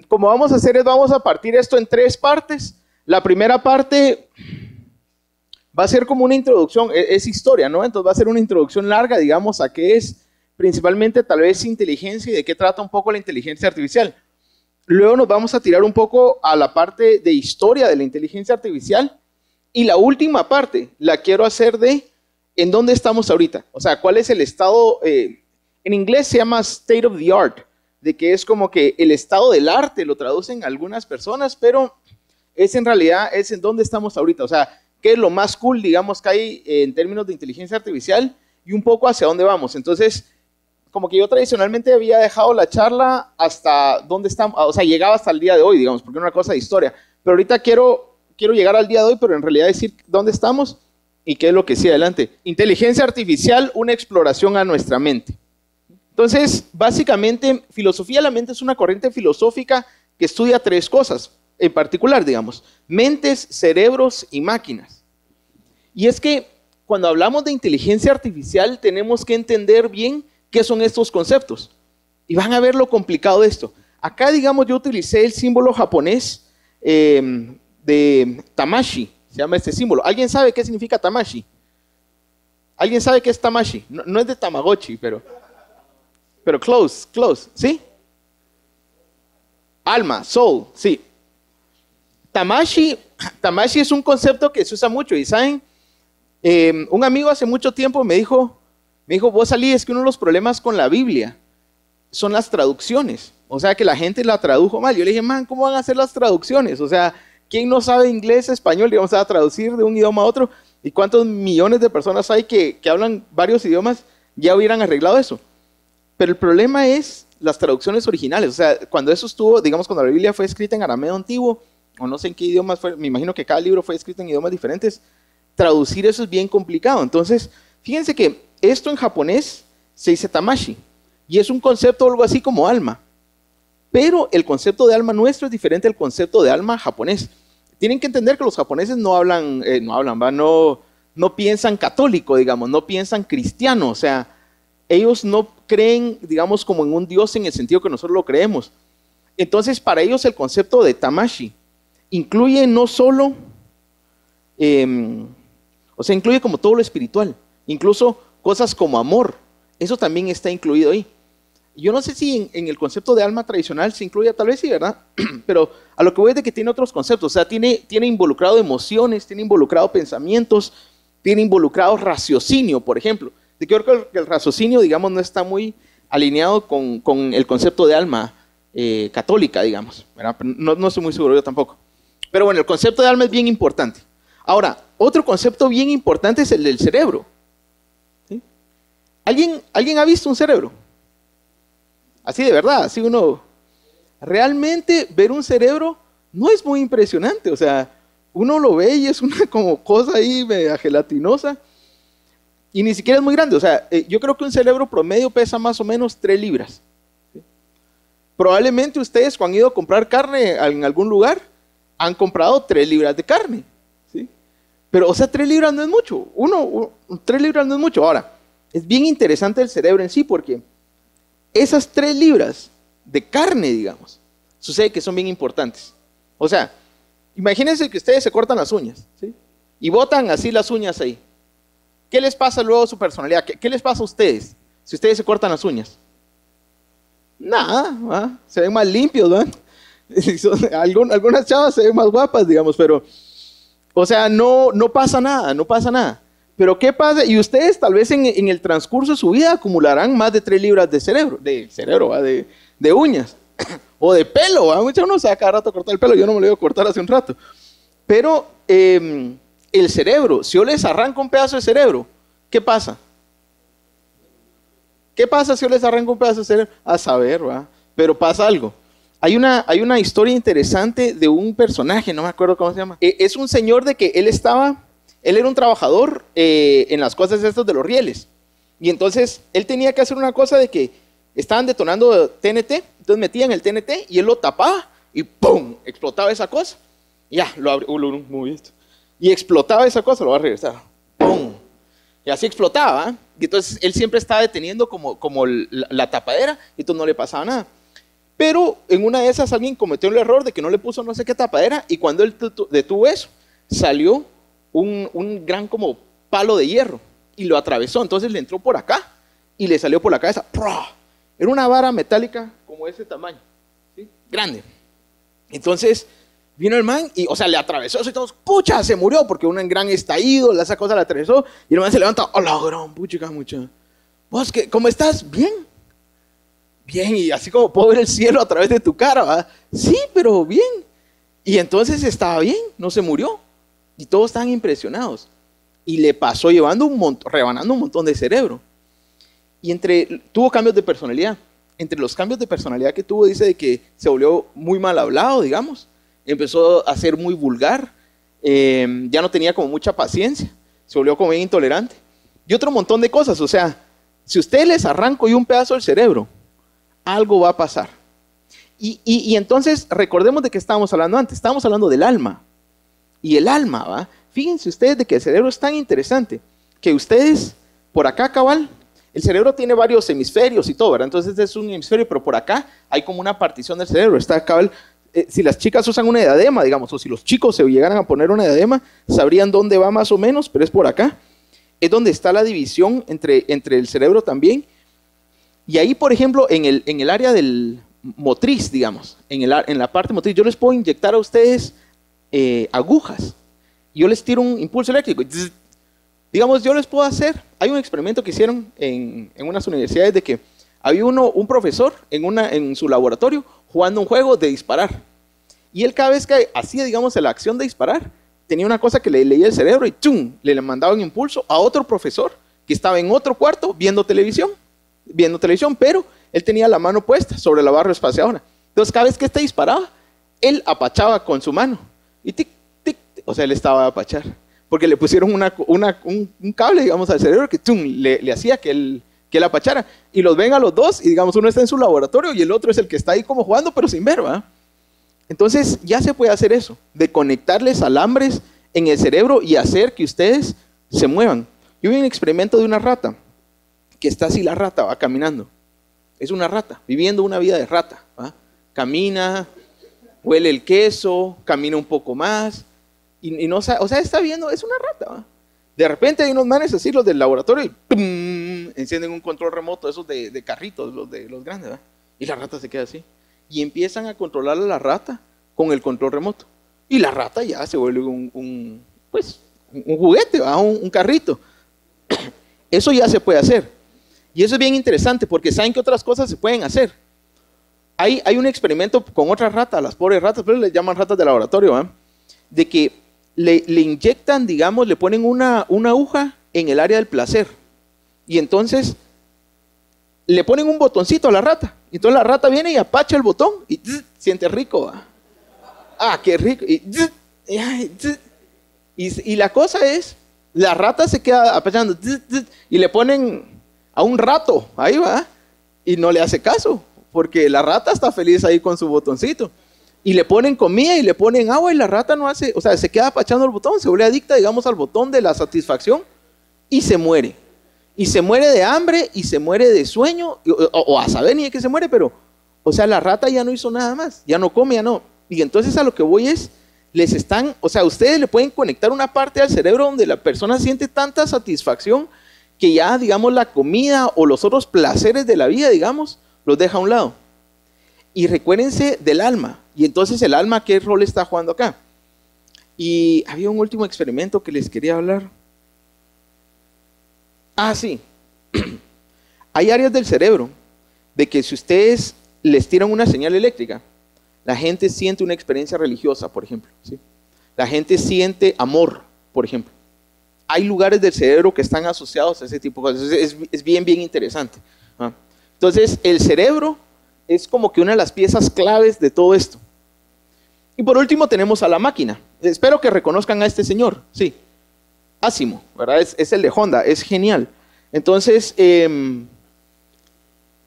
Como vamos a hacer es, vamos a partir esto en 3 partes. La primera parte va a ser como una introducción, es historia, ¿no? Entonces va a ser una introducción larga, digamos, a qué es principalmente tal vez inteligencia y de qué trata un poco la inteligencia artificial. Luego nos vamos a tirar un poco a la parte de historia de la inteligencia artificial. Y la última parte la quiero hacer de en dónde estamos ahorita. O sea, cuál es el estado, en inglés se llama state of the art, de que es como que el estado del arte, lo traducen algunas personas, pero es en realidad es en dónde estamos ahorita. O sea, qué es lo más cool, digamos, que hay en términos de inteligencia artificial y un poco hacia dónde vamos. Entonces, como que yo tradicionalmente había dejado la charla hasta dónde estamos, o sea, llegaba hasta el día de hoy, digamos, porque es una cosa de historia. Pero ahorita quiero llegar al día de hoy, pero en realidad decir dónde estamos y qué es lo que sigue adelante. Inteligencia artificial, una exploración a nuestra mente. Entonces, básicamente, filosofía de la mente es una corriente filosófica que estudia 3 cosas, en particular, digamos, mentes, cerebros y máquinas. Y es que cuando hablamos de inteligencia artificial tenemos que entender bien qué son estos conceptos. Y van a ver lo complicado de esto. Acá, digamos, yo utilicé el símbolo japonés de Tamashi, se llama este símbolo. ¿Alguien sabe qué significa Tamashi? ¿Alguien sabe qué es Tamashi? No es de Tamagotchi, pero close, ¿sí? Alma, soul, sí. Tamashi es un concepto que se usa mucho, y ¿saben? Un amigo hace mucho tiempo me dijo, vos salí, es que uno de los problemas con la Biblia son las traducciones. O sea, que la gente la tradujo mal. Yo le dije, man, ¿cómo van a hacer las traducciones? O sea, ¿quién no sabe inglés, español, digamos, a traducir de un idioma a otro? ¿Y cuántos millones de personas hay que hablan varios idiomas? Ya hubieran arreglado eso. Pero el problema es las traducciones originales. O sea, cuando eso estuvo, digamos, cuando la Biblia fue escrita en arameo antiguo, o no sé en qué idiomas fue, me imagino que cada libro fue escrito en idiomas diferentes, traducir eso es bien complicado. Entonces, fíjense que esto en japonés se dice Tamashi, y es un concepto algo así como alma. Pero el concepto de alma nuestro es diferente al concepto de alma japonés. Tienen que entender que los japoneses no piensan católico, digamos, no piensan cristiano. O sea, ellos no creen, digamos, como en un Dios en el sentido que nosotros lo creemos. Entonces, para ellos el concepto de Tamashi incluye no solo, incluye como todo lo espiritual, incluso cosas como amor. Eso también está incluido ahí. Yo no sé si en el concepto de alma tradicional se incluye, tal vez sí, ¿verdad? Pero a lo que voy es de que tiene otros conceptos. O sea, tiene involucrado emociones, tiene involucrado pensamientos, tiene involucrado raciocinio, por ejemplo. Yo creo que el raciocinio, digamos, no está muy alineado con el concepto de alma católica, digamos, ¿verdad? No estoy muy seguro yo tampoco. Pero bueno, el concepto de alma es bien importante. Ahora, otro concepto bien importante es el del cerebro. ¿Sí? ¿Alguien ha visto un cerebro? Así de verdad, así uno... Realmente ver un cerebro no es muy impresionante. O sea, uno lo ve y es una como cosa ahí media gelatinosa. Y ni siquiera es muy grande. O sea, yo creo que un cerebro promedio pesa más o menos 3 libras. ¿Sí? Probablemente ustedes cuando han ido a comprar carne en algún lugar, han comprado 3 libras de carne. ¿Sí? Pero, o sea, 3 libras no es mucho. 3 libras no es mucho. Ahora, es bien interesante el cerebro en sí porque esas 3 libras de carne, digamos, sucede que son bien importantes. O sea, imagínense que ustedes se cortan las uñas, ¿sí? Y botan así las uñas ahí. ¿Qué les pasa luego a su personalidad? ¿Qué les pasa a ustedes si ustedes se cortan las uñas? Nada, ¿verdad? Se ven más limpios, ¿verdad? Algunas chavas se ven más guapas, digamos, pero, o sea, no pasa nada. Pero ¿qué pasa? Y ustedes tal vez en el transcurso de su vida acumularán más de 3 libras de uñas, o de pelo, ¿verdad? Mucha uno se va a cada rato a cortar el pelo, yo no me lo iba a cortar hace un rato. Pero el cerebro, si yo les arranco un pedazo de cerebro, ¿qué pasa? ¿Qué pasa si yo les arranco un pedazo de cerebro? A saber, ¿verdad? Pero pasa algo. Hay una historia interesante de un personaje, no me acuerdo cómo se llama. Es un señor de que él era un trabajador en las cosas estas de los rieles. Y entonces él tenía que hacer una cosa de que estaban detonando TNT, entonces metían el TNT y él lo tapaba y ¡pum! Explotaba esa cosa. Y ya, lo abrió, y explotaba esa cosa, lo va a regresar. ¡Pum! Y así explotaba, ¿eh? Y entonces él siempre estaba deteniendo como la tapadera y entonces no le pasaba nada. Pero en una de esas alguien cometió el error de que no le puso no sé qué tapadera y cuando él detuvo eso, salió un gran como palo de hierro y lo atravesó. Entonces le entró por acá y le salió por la cabeza. ¡Prah! Era una vara metálica como ese tamaño, ¿sí? Grande. Entonces vino el man y, o sea, le atravesó eso y todos, pucha, se murió porque un gran estallido, esa cosa la atravesó y el man se levanta, hola, gran puchica, mucha. ¿Vos qué? ¿Cómo estás? Bien. Bien, y así como puedo ver el cielo a través de tu cara, ¿verdad? Sí, pero bien. Y entonces estaba bien, no se murió. Y todos estaban impresionados. Y le pasó llevando rebanando un montón de cerebro. Y tuvo cambios de personalidad. Entre los cambios de personalidad que tuvo, dice de que se volvió muy mal hablado, digamos. Empezó a ser muy vulgar. Ya no tenía como mucha paciencia. Se volvió como bien intolerante. Y otro montón de cosas. O sea, si ustedes les arranco un pedazo del cerebro, algo va a pasar. Y entonces, recordemos de qué estábamos hablando antes. Estábamos hablando del alma. Y el alma, ¿va? Fíjense ustedes de que el cerebro es tan interesante que ustedes, por acá, cabal, el cerebro tiene varios hemisferios y todo, ¿verdad? Entonces es un hemisferio, pero por acá hay como una partición del cerebro. Está cabal, si las chicas usan una diadema, digamos, o si los chicos se llegaran a poner una diadema, sabrían dónde va más o menos, pero es por acá. Es donde está la división entre el cerebro también. Y ahí, por ejemplo, en el área del motriz, digamos, en la parte motriz, yo les puedo inyectar a ustedes agujas. Yo les tiro un impulso eléctrico. Digamos, yo les puedo hacer, hay un experimento que hicieron en unas universidades de que había un profesor en su laboratorio jugando un juego de disparar. Y él cada vez que hacía, digamos, la acción de disparar, tenía una cosa que le leía el cerebro y ¡chum! Le mandaba un impulso a otro profesor que estaba en otro cuarto viendo televisión, pero él tenía la mano puesta sobre la barra espaciadora. Entonces, cada vez que este disparaba, él apachaba con su mano. Y tic, tic, tic, o sea, él estaba a apachar. Porque le pusieron un cable, digamos, al cerebro que tum, le hacía que él apachara. Y los ven a los dos y, digamos, uno está en su laboratorio y el otro es el que está ahí como jugando, pero sin ver, ¿verdad? Entonces, ya se puede hacer eso, de conectarles alambres en el cerebro y hacer que ustedes se muevan. Yo vi un experimento de una rata, que está así la rata, va caminando. Es una rata, viviendo una vida de rata, ¿va? Camina, huele el queso, camina un poco más, y no sabe, o sea, está viendo, es una rata, ¿va? De repente hay unos manes así, los del laboratorio, y ¡pum! Encienden un control remoto, esos de carritos, los grandes, ¿va? Y la rata se queda así. Y empiezan a controlar a la rata con el control remoto. Y la rata ya se vuelve un juguete, ¿va? Un carrito. Eso ya se puede hacer. Y eso es bien interesante porque ¿saben qué otras cosas se pueden hacer? Hay un experimento con otras ratas, las pobres ratas, pero les llaman ratas de laboratorio, ¿va? De que le inyectan, digamos, le ponen una aguja en el área del placer. Y entonces le ponen un botoncito a la rata. Y entonces la rata viene y apacha el botón y siente rico, ¿va? Ah, qué rico. Y la cosa es, la rata se queda apachando y le ponen a un rato, ahí va, y no le hace caso, porque la rata está feliz ahí con su botoncito. Y le ponen comida y le ponen agua y la rata no hace, o sea, se queda apachando el botón, se vuelve adicta, digamos, al botón de la satisfacción y se muere. Y se muere de hambre y se muere de sueño, o a saber ni de qué se muere, pero, o sea, la rata ya no hizo nada más, ya no come, ya no. Y entonces a lo que voy es, o sea, ustedes le pueden conectar una parte al cerebro donde la persona siente tanta satisfacción que ya, digamos, la comida o los otros placeres de la vida, digamos, los deja a un lado. Y recuérdense del alma. Y entonces el alma, ¿qué rol está jugando acá? Y había un último experimento que les quería hablar. Ah, sí. Hay áreas del cerebro de que si ustedes les tiran una señal eléctrica, la gente siente una experiencia religiosa, por ejemplo, ¿sí? La gente siente amor, por ejemplo. Hay lugares del cerebro que están asociados a ese tipo de cosas. Es bien, bien interesante, ¿ah? Entonces, el cerebro es como que una de las piezas claves de todo esto. Y por último tenemos a la máquina. Espero que reconozcan a este señor, sí. Asimo, ¿verdad? Es el de Honda, es genial. Entonces,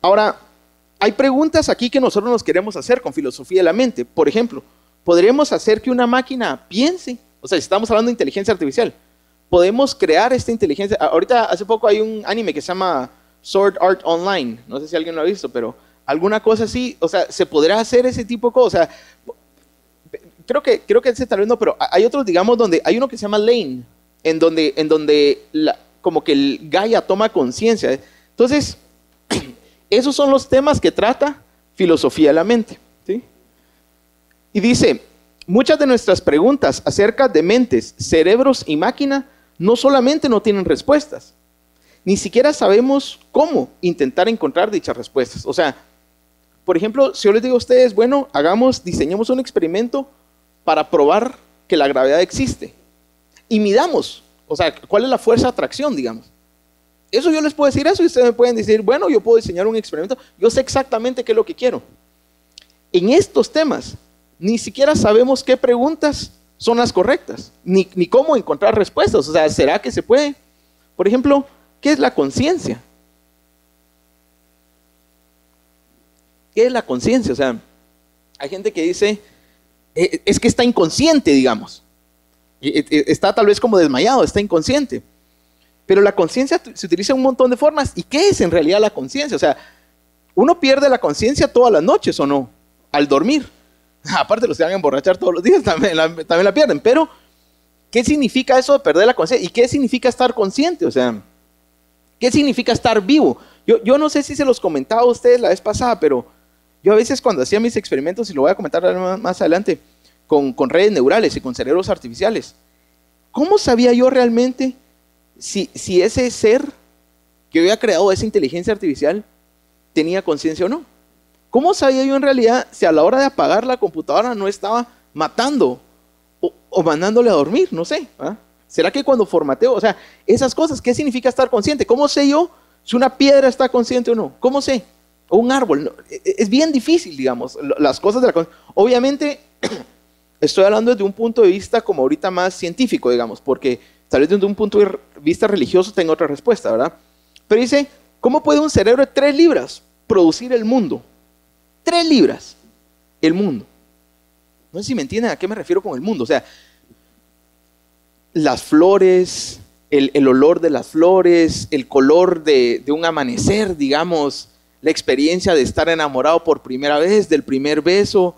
ahora, hay preguntas aquí que nosotros nos queremos hacer con filosofía de la mente. Por ejemplo, ¿podríamos hacer que una máquina piense? O sea, si estamos hablando de inteligencia artificial, ¿podemos crear esta inteligencia? Ahorita, hace poco hay un anime que se llama Sword Art Online. No sé si alguien lo ha visto, pero alguna cosa así, o sea, se podrá hacer ese tipo de cosas. O sea, creo que ese tal vez no, pero hay otros, digamos, donde hay uno que se llama Lane, en donde como que el Gaia toma conciencia. Entonces, esos son los temas que trata filosofía de la mente, ¿sí? Y dice, muchas de nuestras preguntas acerca de mentes, cerebros y máquina no solamente no tienen respuestas, ni siquiera sabemos cómo intentar encontrar dichas respuestas. O sea, por ejemplo, si yo les digo a ustedes, bueno, diseñemos un experimento para probar que la gravedad existe y midamos, o sea, cuál es la fuerza de atracción, digamos. Eso yo les puedo decir eso y ustedes me pueden decir, bueno, yo puedo diseñar un experimento, yo sé exactamente qué es lo que quiero. En estos temas, ni siquiera sabemos qué preguntas son las correctas, ni cómo encontrar respuestas. O sea, ¿será que se puede? Por ejemplo, ¿qué es la conciencia? ¿Qué es la conciencia? O sea, hay gente que dice, es que está inconsciente, digamos. Está tal vez como desmayado, está inconsciente. Pero la conciencia se utiliza en un montón de formas. ¿Y qué es en realidad la conciencia? O sea, ¿uno pierde la conciencia todas las noches o no? Al dormir. Aparte los que van a emborrachar todos los días también la pierden. Pero, ¿qué significa eso de perder la conciencia? ¿Y qué significa estar consciente? O sea, ¿qué significa estar vivo? Yo no sé si se los comentaba a ustedes la vez pasada, pero yo a veces cuando hacía mis experimentos, y lo voy a comentar más adelante, con redes neurales y con cerebros artificiales, ¿cómo sabía yo realmente si ese ser que había creado esa inteligencia artificial tenía conciencia o no? ¿Cómo sabía yo en realidad si a la hora de apagar la computadora no estaba matando o mandándole a dormir? No sé. ¿Ah? ¿Será que cuando formateo, o sea, esas cosas, qué significa estar consciente? ¿Cómo sé yo si una piedra está consciente o no? ¿Cómo sé? O un árbol. No, es bien difícil, digamos, las cosas de la conciencia. Obviamente, estoy hablando desde un punto de vista como ahorita más científico, digamos, porque tal vez desde un punto de vista religioso tenga otra respuesta, ¿verdad? Pero dice, ¿cómo puede un cerebro de 3 libras producir el mundo? 3 libras, el mundo. No sé si me entienden a qué me refiero con el mundo. O sea, las flores, el olor de las flores, el color de un amanecer, digamos, la experiencia de estar enamorado por primera vez, del primer beso,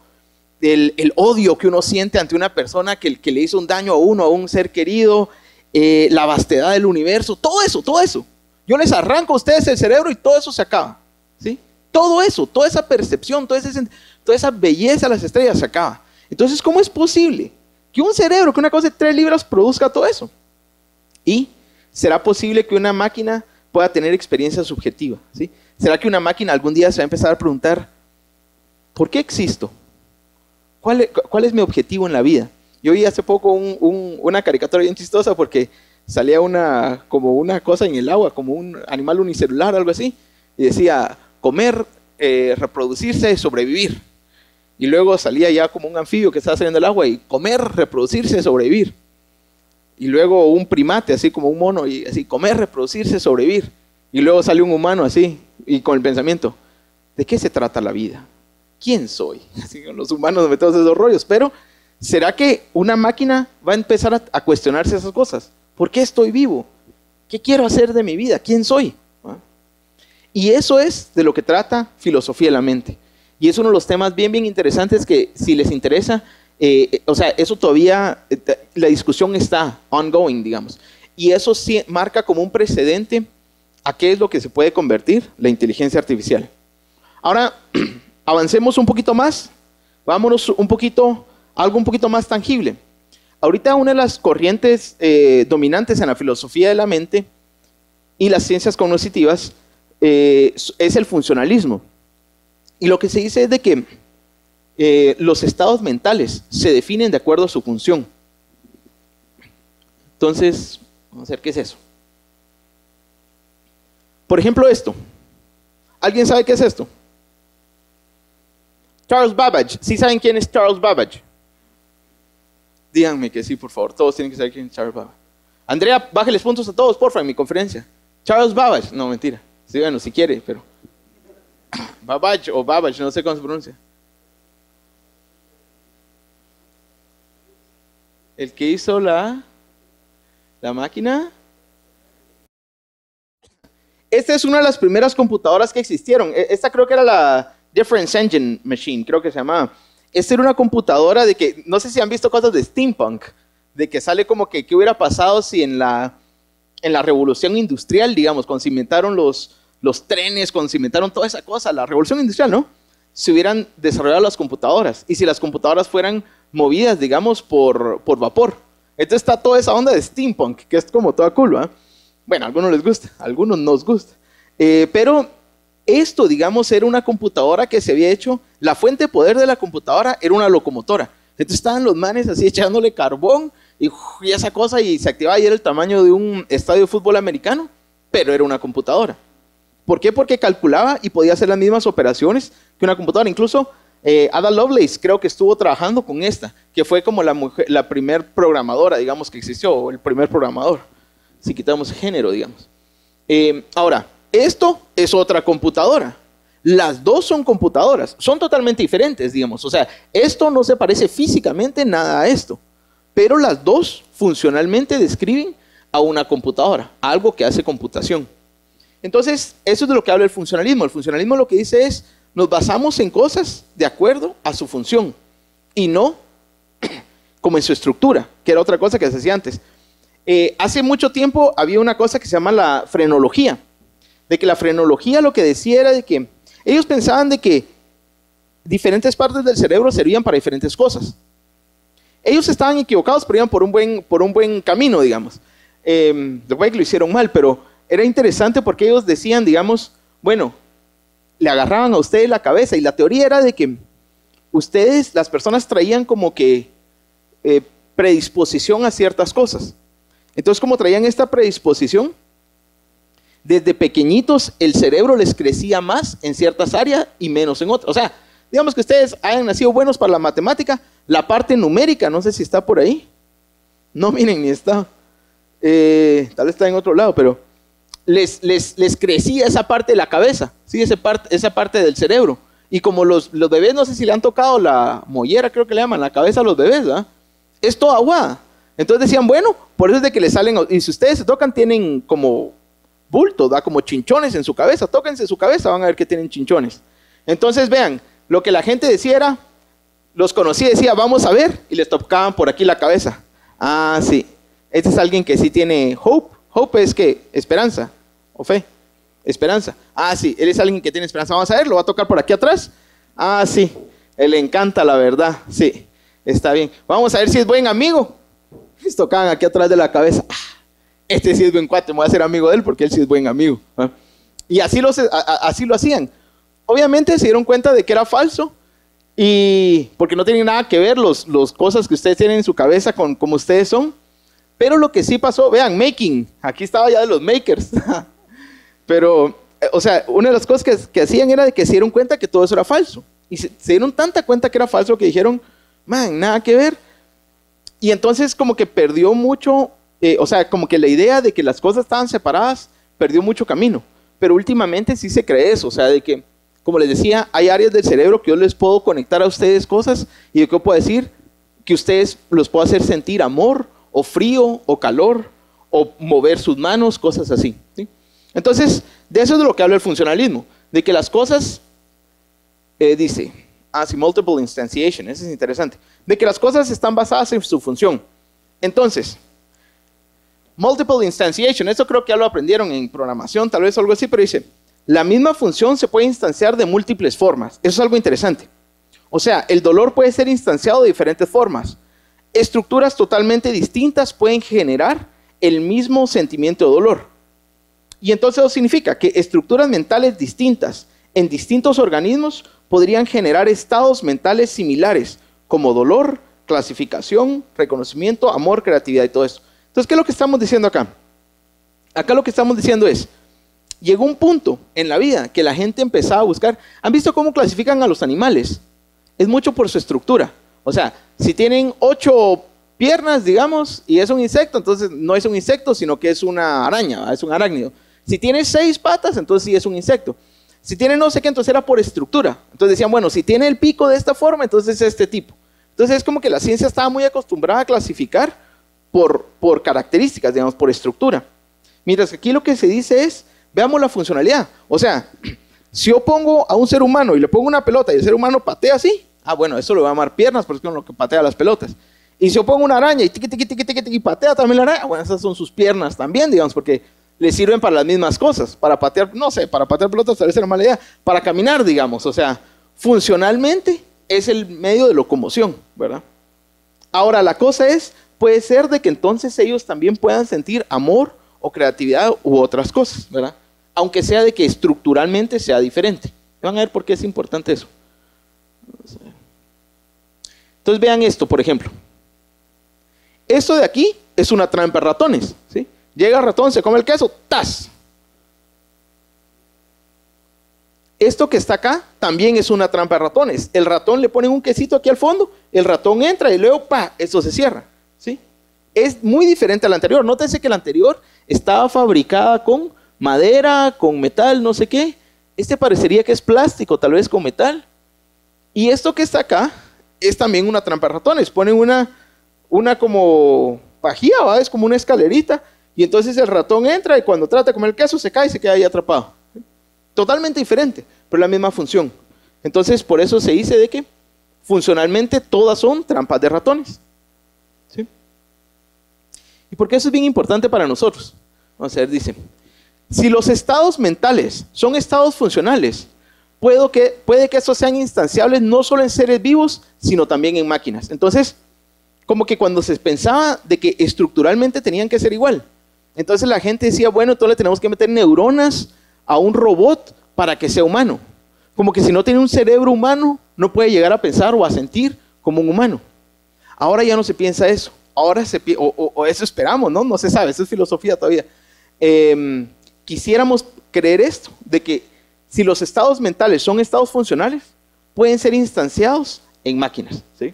el odio que uno siente ante una persona que le hizo un daño a uno, a un ser querido, la vastedad del universo, todo eso, todo eso. Yo les arranco a ustedes el cerebro y todo eso se acaba, ¿sí? Todo eso, toda esa percepción, toda esa belleza de las estrellas se acaba. Entonces, ¿cómo es posible que un cerebro, que una cosa de 3 libras produzca todo eso? ¿Y será posible que una máquina pueda tener experiencia subjetiva? ¿Sí? ¿Será que una máquina algún día se va a empezar a preguntar, ¿por qué existo? ¿Cuál es mi objetivo en la vida? Yo vi hace poco una caricatura bien chistosa porque salía como una cosa en el agua, como un animal unicelular, algo así, y decía, comer, reproducirse, sobrevivir. Y luego salía ya como un anfibio que estaba saliendo del agua y comer, reproducirse, sobrevivir. Y luego un primate, así como un mono, y así, comer, reproducirse, sobrevivir. Y luego sale un humano así, y con el pensamiento, ¿de qué se trata la vida? ¿Quién soy? Así con los humanos nos metemos esos rollos. Pero, ¿será que una máquina va a empezar a cuestionarse esas cosas? ¿Por qué estoy vivo? ¿Qué quiero hacer de mi vida? ¿Quién soy? ¿Ah? Y eso es de lo que trata filosofía de la mente. Y es uno de los temas bien, bien interesantes que si les interesa, o sea, eso todavía, la discusión está ongoing, digamos. Y eso sí marca como un precedente a qué es lo que se puede convertir la inteligencia artificial. Ahora, avancemos un poquito más. Vámonos algo un poquito más tangible. Ahorita una de las corrientes dominantes en la filosofía de la mente y las ciencias cognitivas es el funcionalismo. Y lo que se dice es de que los estados mentales se definen de acuerdo a su función. Entonces, vamos a ver qué es eso. Por ejemplo, esto. ¿Alguien sabe qué es esto? Charles Babbage. ¿Sí saben quién es Charles Babbage? Díganme que sí, por favor. Todos tienen que saber quién es Charles Babbage. Andrea, bájeles puntos a todos, porfa, en mi conferencia. Charles Babbage. No, mentira. Sí, bueno, si quiere, pero... Babbage o Babbage, no sé cómo se pronuncia. El que hizo la máquina. Esta es una de las primeras computadoras que existieron. Esta creo que era Difference Engine Machine, creo que se llamaba. Esta era una computadora de que, no sé si han visto cosas de steampunk, de que sale como que qué hubiera pasado si en la revolución industrial, digamos, cuando se inventaron los trenes, cuando se inventaron toda esa cosa, la revolución industrial, ¿no? Se hubieran desarrollado las computadoras, y si las computadoras fueran movidas, digamos, por vapor. Entonces está toda esa onda de steampunk, que es como toda cool, ¿verdad? Bueno, a algunos les gusta, a algunos nos gusta. Pero esto, digamos, era una computadora que se había hecho, la fuente de poder de la computadora era una locomotora. Entonces estaban los manes así echándole carbón y esa cosa, y se activaba y era el tamaño de un estadio de fútbol americano, pero era una computadora. ¿Por qué? Porque calculaba y podía hacer las mismas operaciones que una computadora. Incluso Ada Lovelace creo que estuvo trabajando con esta, que fue como la primer programadora, digamos, que existió, o el primer programador, si quitamos género, digamos. Ahora, esto es otra computadora. Las dos son computadoras, son totalmente diferentes, digamos. O sea, esto no se parece físicamente nada a esto, pero las dos funcionalmente describen a una computadora, a algo que hace computación. Entonces, eso es de lo que habla el funcionalismo. El funcionalismo lo que dice es, nos basamos en cosas de acuerdo a su función y no como en su estructura, que era otra cosa que se hacía antes. Hace mucho tiempo había una cosa que se llama la frenología, de que la frenología lo que decía era de que ellos pensaban de que diferentes partes del cerebro servían para diferentes cosas. Ellos estaban equivocados, pero iban por un buen camino, digamos. Lo que lo hicieron mal, pero era interesante porque ellos decían, digamos, bueno, le agarraban a ustedes la cabeza, y la teoría era de que ustedes, las personas, traían como que predisposición a ciertas cosas. Entonces, como traían esta predisposición, desde pequeñitos el cerebro les crecía más en ciertas áreas y menos en otras. O sea, digamos que ustedes hayan nacido buenos para la matemática, la parte numérica, no sé si está por ahí. No, miren, ni está. Tal vez está en otro lado, pero les crecía esa parte de la cabeza, ¿sí? Esa parte del cerebro. Y como los bebés, no sé si le han tocado la mollera, creo que le llaman, la cabeza a los bebés, ¿verdad? Es toda aguada. Entonces decían, bueno, por eso es de que les salen, y si ustedes se tocan, tienen como bultos, ¿da? Como chinchones en su cabeza. Tóquense su cabeza, van a ver que tienen chinchones. Entonces vean, lo que la gente decía era, los conocía y decía, vamos a ver, y les tocaban por aquí la cabeza. Ah, sí, este es alguien que sí tiene hope. Hope es que esperanza o fe. Esperanza. Ah, sí, él es alguien que tiene esperanza. Vamos a ver, lo va a tocar por aquí atrás. Ah, sí, él le encanta la verdad. Sí, está bien. Vamos a ver si es buen amigo. Les tocaban aquí atrás de la cabeza. Este sí es buen cuate, me voy a hacer amigo de él porque él sí es buen amigo. Y así lo hacían. Obviamente se dieron cuenta de que era falso, y porque no tienen nada que ver los cosas que ustedes tienen en su cabeza con como ustedes son. Pero lo que sí pasó, vean, making, aquí estaba ya de los makers. Pero, o sea, una de las cosas que hacían era de que se dieron cuenta que todo eso era falso. Y se dieron tanta cuenta que era falso que dijeron, man, nada que ver. Y entonces como que perdió mucho, o sea, como que la idea de que las cosas estaban separadas perdió mucho camino. Pero últimamente sí se cree eso, o sea, de que, como les decía, hay áreas del cerebro que yo les puedo conectar a ustedes cosas, y yo puedo decir que ustedes los puedo hacer sentir amor, o frío, o calor, o mover sus manos, cosas así, ¿sí? Entonces, de eso es de lo que habla el funcionalismo, de que las cosas, dice, sí, multiple instantiation, eso es interesante, de que las cosas están basadas en su función. Entonces, multiple instantiation, eso creo que ya lo aprendieron en programación, tal vez algo así, pero dice, la misma función se puede instanciar de múltiples formas. Eso es algo interesante. O sea, el dolor puede ser instanciado de diferentes formas. Estructuras totalmente distintas pueden generar el mismo sentimiento de dolor. Y entonces eso significa que estructuras mentales distintas en distintos organismos podrían generar estados mentales similares, como dolor, clasificación, reconocimiento, amor, creatividad y todo eso. Entonces, ¿qué es lo que estamos diciendo acá? Acá lo que estamos diciendo es, llegó un punto en la vida que la gente empezaba a buscar. ¿Han visto cómo clasifican a los animales? Es mucho por su estructura. O sea, si tienen 8 piernas, digamos, y es un insecto, entonces no es un insecto, sino que es una araña, es un arácnido. Si tiene 6 patas, entonces sí es un insecto. Si tiene no sé qué, entonces era por estructura. Entonces decían, bueno, si tiene el pico de esta forma, entonces es este tipo. Entonces es como que la ciencia estaba muy acostumbrada a clasificar por características, digamos, por estructura. Mientras que aquí lo que se dice es, veamos la funcionalidad. O sea, Si yo pongo a un ser humano y le pongo una pelota y el ser humano patea así, bueno, eso lo va a llamar piernas porque es con lo que patea las pelotas. Y si yo pongo una araña y tiqui, tiqui, tiqui, tiqui, tiqui, patea también la araña, bueno, esas son sus piernas también, digamos, porque le sirven para las mismas cosas. Para patear, no sé, para patear pelotas tal vez era mala idea. Para caminar, digamos, o sea, funcionalmente es el medio de locomoción, ¿verdad? Ahora, la cosa es, puede ser de que entonces ellos también puedan sentir amor o creatividad u otras cosas, ¿verdad? Aunque sea de que estructuralmente sea diferente. Van a ver por qué es importante eso. Entonces vean esto, por ejemplo. Esto de aquí es una trampa de ratones, ¿sí? Llega el ratón, se come el queso, ¡tas! Esto que está acá también es una trampa de ratones. El ratón le ponen un quesito aquí al fondo, el ratón entra y luego ¡pa! Esto se cierra, ¿sí? Es muy diferente a la anterior. Nótense que la anterior estaba fabricada con madera, con metal, no sé qué. Este parecería que es plástico, tal vez con metal. Y esto que está acá es también una trampa de ratones. Ponen una como pajía, ¿va? Es como una escalerita. Y entonces el ratón entra y cuando trata de comer el queso se cae y se queda ahí atrapado. Totalmente diferente, pero la misma función. Entonces por eso se dice de que funcionalmente todas son trampas de ratones, ¿sí? ¿Y por qué eso es bien importante para nosotros? Vamos a ver, dice, si los estados mentales son estados funcionales, puede que estos sean instanciables no solo en seres vivos, sino también en máquinas. Entonces, como que cuando se pensaba de que estructuralmente tenían que ser igual, entonces la gente decía, bueno, entonces le tenemos que meter neuronas a un robot para que sea humano. Como que si no tiene un cerebro humano, no puede llegar a pensar o a sentir como un humano. Ahora ya no se piensa eso. Ahora o eso esperamos, ¿no? No se sabe, eso es filosofía todavía. Quisiéramos creer esto, de que si los estados mentales son estados funcionales, pueden ser instanciados en máquinas, ¿sí?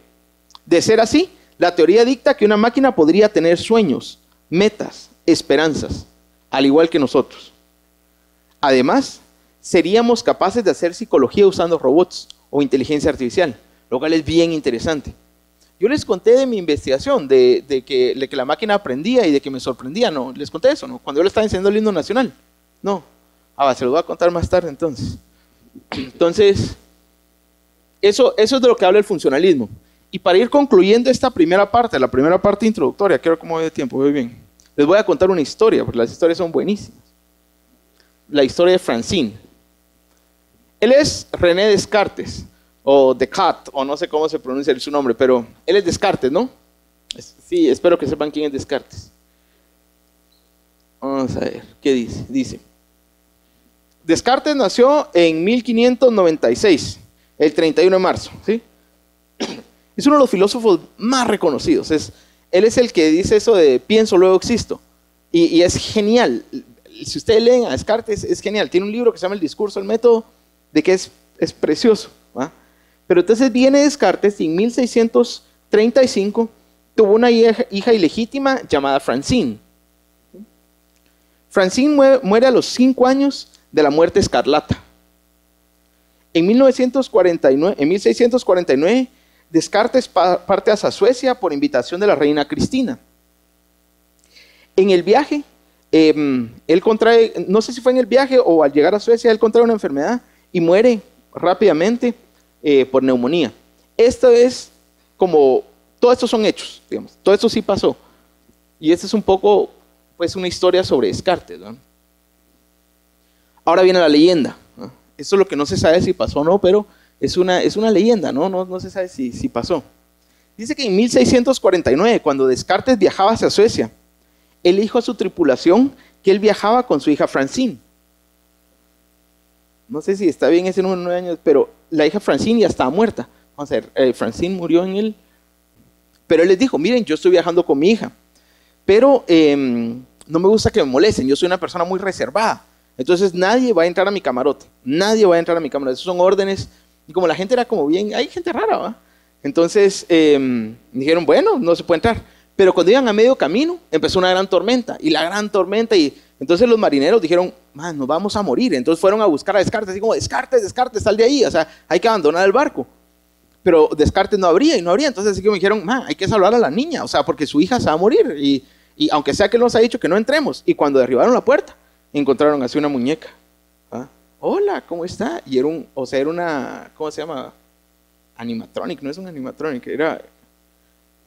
De ser así, la teoría dicta que una máquina podría tener sueños, metas, esperanzas, al igual que nosotros. Además, seríamos capaces de hacer psicología usando robots o inteligencia artificial, lo cual es bien interesante. Yo les conté de mi investigación, de que la máquina aprendía y de que me sorprendía, ¿no? Les conté eso, ¿no? Cuando yo le estaba enseñando el himno nacional. No. Se los voy a contar más tarde entonces. Entonces, eso es de lo que habla el funcionalismo. Y para ir concluyendo esta primera parte, la primera parte introductoria, quiero ver cómo voy de tiempo, voy bien. Les voy a contar una historia, porque las historias son buenísimas. La historia de Francine. Él es René Descartes, o Descartes, o no sé cómo se pronuncia su nombre, pero él es Descartes, ¿no? Sí, espero que sepan quién es Descartes. Vamos a ver, ¿qué dice? Dice, Descartes nació en 1596, el 31 de marzo, ¿sí? Es uno de los filósofos más reconocidos. Él es el que dice eso de pienso, luego existo. Y es genial. Si ustedes leen a Descartes, es genial. Tiene un libro que se llama El discurso, el método, de que es precioso, ¿va? Pero entonces viene Descartes y en 1635 tuvo una hija ilegítima llamada Francine. Francine muere a los 5 años de la muerte escarlata. En 1649, Descartes parte hacia Suecia por invitación de la reina Cristina. En el viaje, él contrae, no sé si fue en el viaje o al llegar a Suecia, él contrae una enfermedad y muere rápidamente por neumonía. Esto es como, todos estos son hechos, digamos, todo esto sí pasó. Y esta es un poco, pues, una historia sobre Descartes, ¿no? Ahora viene la leyenda, ¿no? Esto es lo que no se sabe si pasó o no, pero es una leyenda, ¿no? No se sabe si pasó. Dice que en 1649, cuando Descartes viajaba hacia Suecia, él dijo a su tripulación que él viajaba con su hija Francine. No sé si está bien ese número, 9 años, pero la hija Francine ya estaba muerta. Vamos a ver, Francine murió en él. Pero él les dijo, miren, yo estoy viajando con mi hija, pero no me gusta que me molesten, yo soy una persona muy reservada. Entonces nadie va a entrar a mi camarote, nadie va a entrar a mi camarote. Esos son órdenes. Y como la gente era como bien, hay gente rara, ¿va? Entonces dijeron, bueno, no se puede entrar. Pero cuando iban a medio camino, empezó una gran tormenta. Y la gran tormenta, y entonces los marineros dijeron, man, nos vamos a morir. Entonces fueron a buscar a Descartes, así como, Descartes, sal de ahí. O sea, hay que abandonar el barco. Pero Descartes no abría y no abría. Entonces así que me dijeron, man, hay que salvar a la niña. O sea, porque su hija se va a morir. Y aunque sea que él nos ha dicho que no entremos. Y cuando derribaron la puerta, encontraron así una muñeca. ¿Ah? hola, ¿cómo está? Y era era una, ¿cómo se llama? Animatronic, no es un animatronic, era,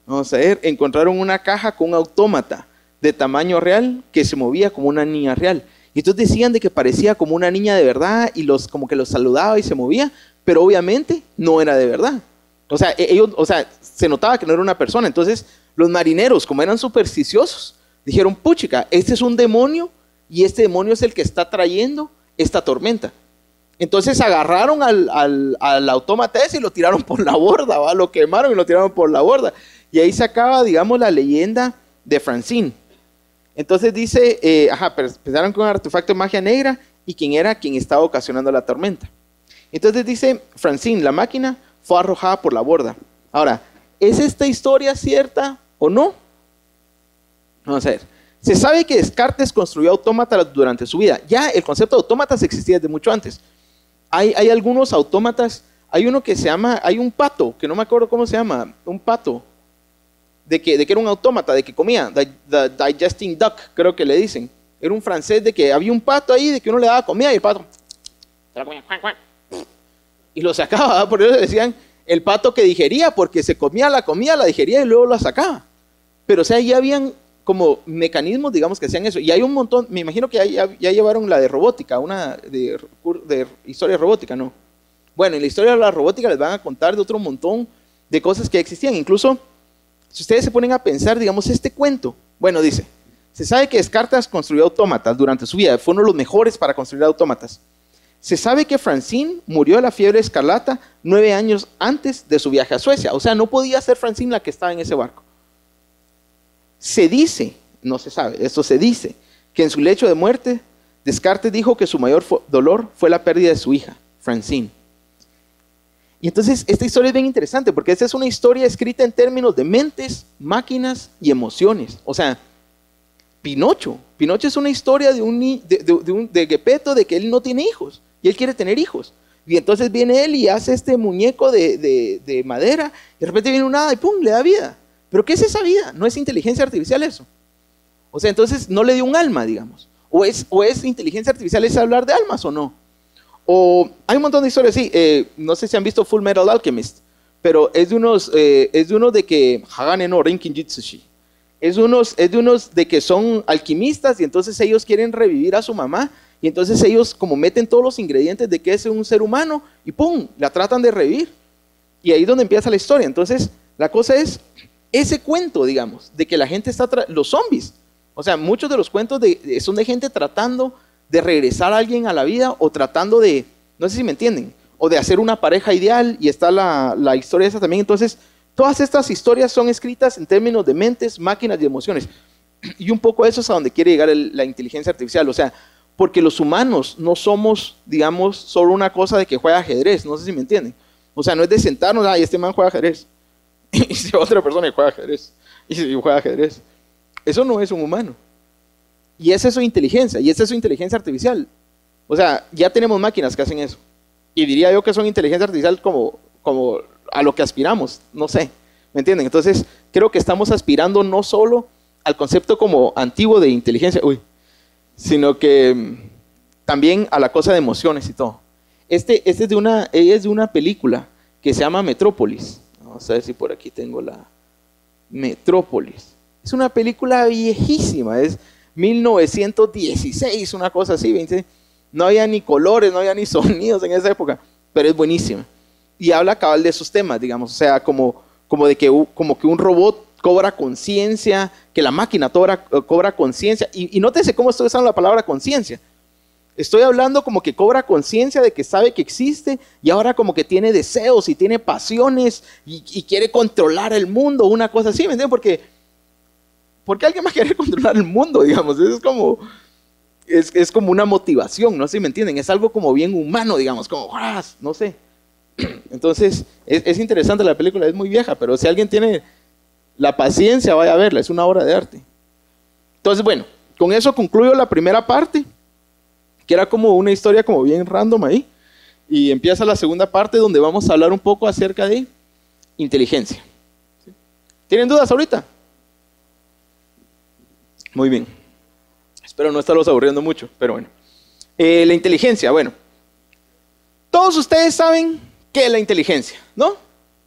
vamos a ver, encontraron una caja con un autómata de tamaño real que se movía como una niña real. Y entonces decían de que parecía como una niña de verdad y como que los saludaba y se movía, pero obviamente no era de verdad. O sea, ellos, o sea, se notaba que no era una persona. Entonces, los marineros, como eran supersticiosos, dijeron, puchica, este es un demonio y este demonio es el que está trayendo esta tormenta. Entonces agarraron al autómata ese y lo tiraron por la borda, ¿va? Lo quemaron y lo tiraron por la borda. Y ahí se acaba, digamos, la leyenda de Francine. Entonces dice, pensaron que un artefacto de magia negra y quien estaba ocasionando la tormenta. Entonces dice, Francine, la máquina fue arrojada por la borda. Ahora, ¿es esta historia cierta o no? Vamos a ver. Se sabe que Descartes construyó autómatas durante su vida. Ya el concepto de autómatas existía desde mucho antes. Hay algunos autómatas, hay uno que se llama, hay un pato, que no me acuerdo cómo se llama, un pato, de que era un autómata, de que comía, the digesting duck, creo que le dicen. Era un francés de que había un pato ahí, de que uno le daba comida y el pato se la comía, y lo sacaba, por eso decían el pato que digería, porque se comía, la digería y luego la sacaba. Pero o sea, ya habían como mecanismos, digamos, que hacían eso. Y hay un montón, me imagino que ya llevaron la de robótica, una de historia robótica, ¿no? Bueno, en la historia de la robótica les van a contar de otro montón de cosas que existían. Incluso, si ustedes se ponen a pensar, digamos, este cuento, bueno, dice, se sabe que Descartes construyó autómatas durante su vida, fue uno de los mejores para construir autómatas. Se sabe que Francine murió de la fiebre escarlata 9 años antes de su viaje a Suecia. O sea, no podía ser Francine la que estaba en ese barco. Se dice, no se sabe, esto se dice, que en su lecho de muerte, Descartes dijo que su mayor dolor fue la pérdida de su hija, Francine. Y entonces esta historia es bien interesante porque esta es una historia escrita en términos de mentes, máquinas y emociones. O sea, Pinocho es una historia de Gepetto, de que él no tiene hijos y él quiere tener hijos. Y entonces viene él y hace este muñeco de madera y de repente viene un hada y ¡pum!, le da vida. ¿Pero qué es esa vida? ¿No es inteligencia artificial eso? O sea, entonces no le dio un alma, digamos. ¿O es inteligencia artificial, es hablar de almas o no? O hay un montón de historias, sí. No sé si han visto Full Metal Alchemist, pero es de unos de que Hagane no Renkin Jitsushi. Es de unos de que son alquimistas y entonces ellos quieren revivir a su mamá y entonces ellos como meten todos los ingredientes de que es un ser humano y ¡pum!, la tratan de revivir. Y ahí es donde empieza la historia. Entonces, la cosa es ese cuento, digamos, de que la gente los zombies. O sea, muchos de los cuentos son de gente tratando de regresar a alguien a la vida o tratando de, no sé si me entienden, o de hacer una pareja ideal y está la historia esa también. Entonces, todas estas historias son escritas en términos de mentes, máquinas y emociones. Y un poco eso es a donde quiere llegar la inteligencia artificial. O sea, porque los humanos no somos, digamos, solo una cosa de que juega ajedrez. No sé si me entienden. O sea, no es de sentarnos, y este man juega ajedrez. Y si otra persona juega ajedrez. Y si juega ajedrez. Eso no es un humano. Y esa es su inteligencia. Y esa es su inteligencia artificial. O sea, ya tenemos máquinas que hacen eso. Y diría yo que son inteligencia artificial como a lo que aspiramos. No sé. ¿Me entienden? Entonces, creo que estamos aspirando no solo al concepto como antiguo de inteligencia, sino que también a la cosa de emociones y todo. Ella es de una película que se llama Metrópolis. Vamos a ver si por aquí tengo la Metrópolis. Es una película viejísima, es 1916, una cosa así. No había ni colores, no había ni sonidos en esa época, pero es buenísima. Y habla cabal de esos temas, digamos, o sea, como que un robot cobra conciencia, que la máquina cobra conciencia. Y nótese cómo estoy usando la palabra conciencia. Estoy hablando como que cobra conciencia de que sabe que existe y ahora como que tiene deseos y tiene pasiones y quiere controlar el mundo, una cosa así, ¿me entienden? Porque alguien va a querer controlar el mundo, digamos. Eso es como una motivación, no sé si me entienden. Es algo como bien humano, digamos, como, no sé. Entonces, es interesante la película, es muy vieja, pero si alguien tiene la paciencia, vaya a verla, es una obra de arte. Entonces, bueno, con eso concluyo la primera parte, que era como una historia como bien random ahí, y empieza la segunda parte donde vamos a hablar un poco acerca de inteligencia. ¿Tienen dudas ahorita? Muy bien. Espero no estarlos aburriendo mucho, pero bueno. La inteligencia, bueno, Todos ustedes saben qué es la inteligencia, ¿no?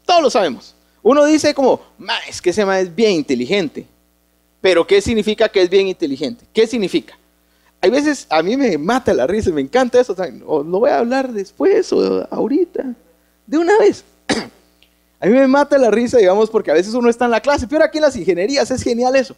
Todos lo sabemos. Uno dice como, es que ese es bien inteligente. Pero ¿qué significa que es bien inteligente? ¿Qué significa? Hay veces, a mí me mata la risa, me encanta eso. O lo voy a hablar después o ahorita, de una vez. A mí me mata la risa, digamos, porque a veces uno está en la clase, pero aquí en las ingenierías es genial eso.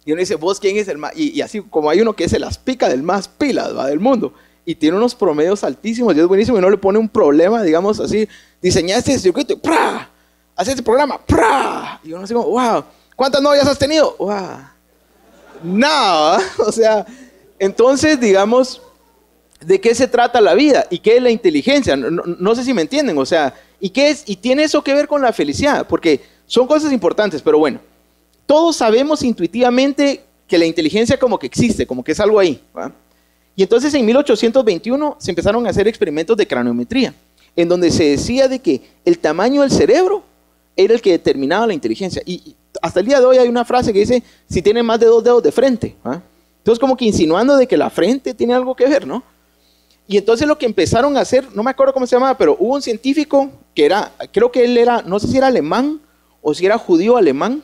Y uno dice, ¿vos quién es el más? Y así como hay uno que se las pica del más pilas, ¿va? Del mundo. Y tiene unos promedios altísimos y es buenísimo y no le pone un problema, digamos así, diseñaste este circuito y ¡prá! Hace este programa, ¡prá! Y uno así como, wow, ¿cuántas novias has tenido? ¡Wow! Nada, o sea, entonces, digamos, ¿de qué se trata la vida? ¿Y qué es la inteligencia? No sé si me entienden, o sea, ¿y qué es? Y tiene eso que ver con la felicidad, porque son cosas importantes, pero bueno, todos sabemos intuitivamente que la inteligencia como que existe, como que es algo ahí, ¿va? Y entonces en 1821 se empezaron a hacer experimentos de craniometría, en donde se decía de que el tamaño del cerebro era el que determinaba la inteligencia. Y hasta el día de hoy hay una frase que dice, si tiene más de 2 dedos de frente. ¿Ah? Entonces como que insinuando de que la frente tiene algo que ver, ¿no? Y entonces lo que empezaron a hacer, no me acuerdo cómo se llamaba, pero hubo un científico que era, creo que él era, no sé si era alemán o si era judío alemán,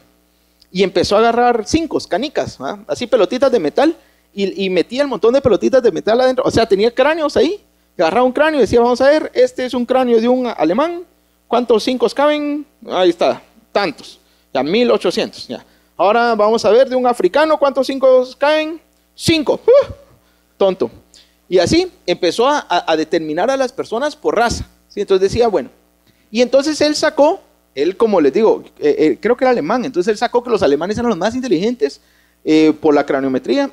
y empezó a agarrar canicas, ¿ah? Así pelotitas de metal, y metía el montón de pelotitas de metal adentro. O sea, tenía cráneos ahí. Agarraba un cráneo y decía, vamos a ver, este es un cráneo de un alemán. ¿Cuántos 5 caben? Ahí está, tantos. Ya, 1800. Ya. Ahora vamos a ver de un africano, ¿cuántos 5 caben? 5. Tonto. Y así empezó a determinar a las personas por raza. ¿Sí? Entonces decía, bueno. Y entonces él sacó, él como les digo, creo que era alemán. Entonces él sacó que los alemanes eran los más inteligentes por la craniometría.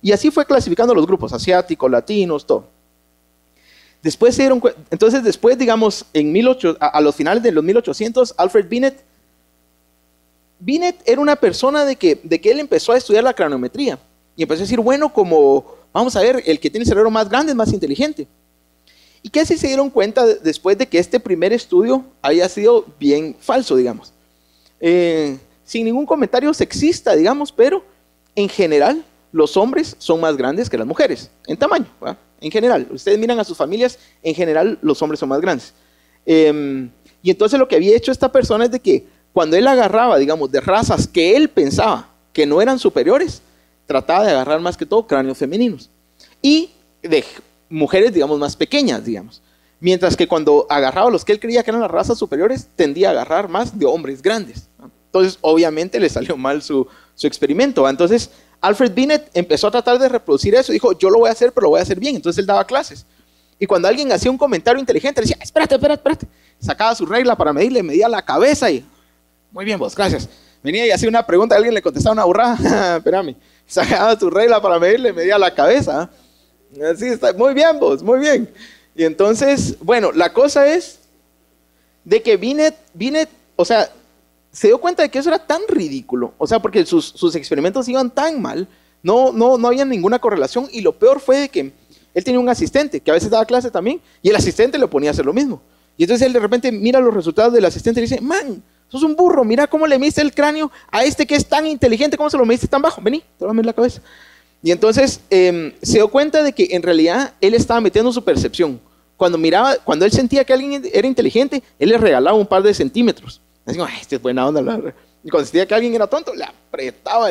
Y así fue clasificando los grupos, asiáticos, latinos, todo. Después se dieron cuenta, entonces después, digamos, a los finales de los 1800, Alfred Binet era una persona de que él empezó a estudiar la craniometría. Y empezó a decir, bueno, como, vamos a ver, el que tiene el cerebro más grande es más inteligente. Y que así se dieron cuenta después de que este primer estudio había sido bien falso, digamos. Sin ningún comentario sexista, digamos, pero en general, los hombres son más grandes que las mujeres, en tamaño, ¿verdad? En general. Ustedes miran a sus familias, en general los hombres son más grandes. Y entonces lo que había hecho esta persona es de que cuando él agarraba, digamos, de razas que él pensaba que no eran superiores, trataba de agarrar más que todo cráneos femeninos. Y de mujeres, digamos, más pequeñas, digamos. Mientras que cuando agarraba los que él creía que eran las razas superiores, tendía a agarrar más de hombres grandes, ¿no? Entonces, obviamente, le salió mal su experimento, ¿va? Entonces, Alfred Binet empezó a tratar de reproducir eso. Dijo, yo lo voy a hacer, pero lo voy a hacer bien. Entonces él daba clases. Y cuando alguien hacía un comentario inteligente, le decía, espérate. Sacaba su regla para medirle, medía la cabeza y, muy bien vos, gracias. Venía y hacía una pregunta, alguien le contestaba una burrada, espérame. Sacaba su regla para medirle, medía la cabeza. Así está, muy bien vos, muy bien. Y entonces, bueno, la cosa es de que Binet, o sea, se dio cuenta de que eso era tan ridículo, o sea, porque sus experimentos iban tan mal, no había ninguna correlación, y lo peor fue de que él tenía un asistente, que a veces daba clase también, y el asistente le ponía a hacer lo mismo. Y entonces él de repente mira los resultados del asistente y le dice, man, sos un burro, mira cómo le midiste el cráneo a este que es tan inteligente, cómo se lo midiste tan bajo, vení, te voy a medir la cabeza. Y entonces se dio cuenta de que en realidad él estaba metiendo su percepción. Cuando él sentía que alguien era inteligente, él le regalaba un par de centímetros. Así, este es buena onda. Y cuando sentía que alguien era tonto, le apretaba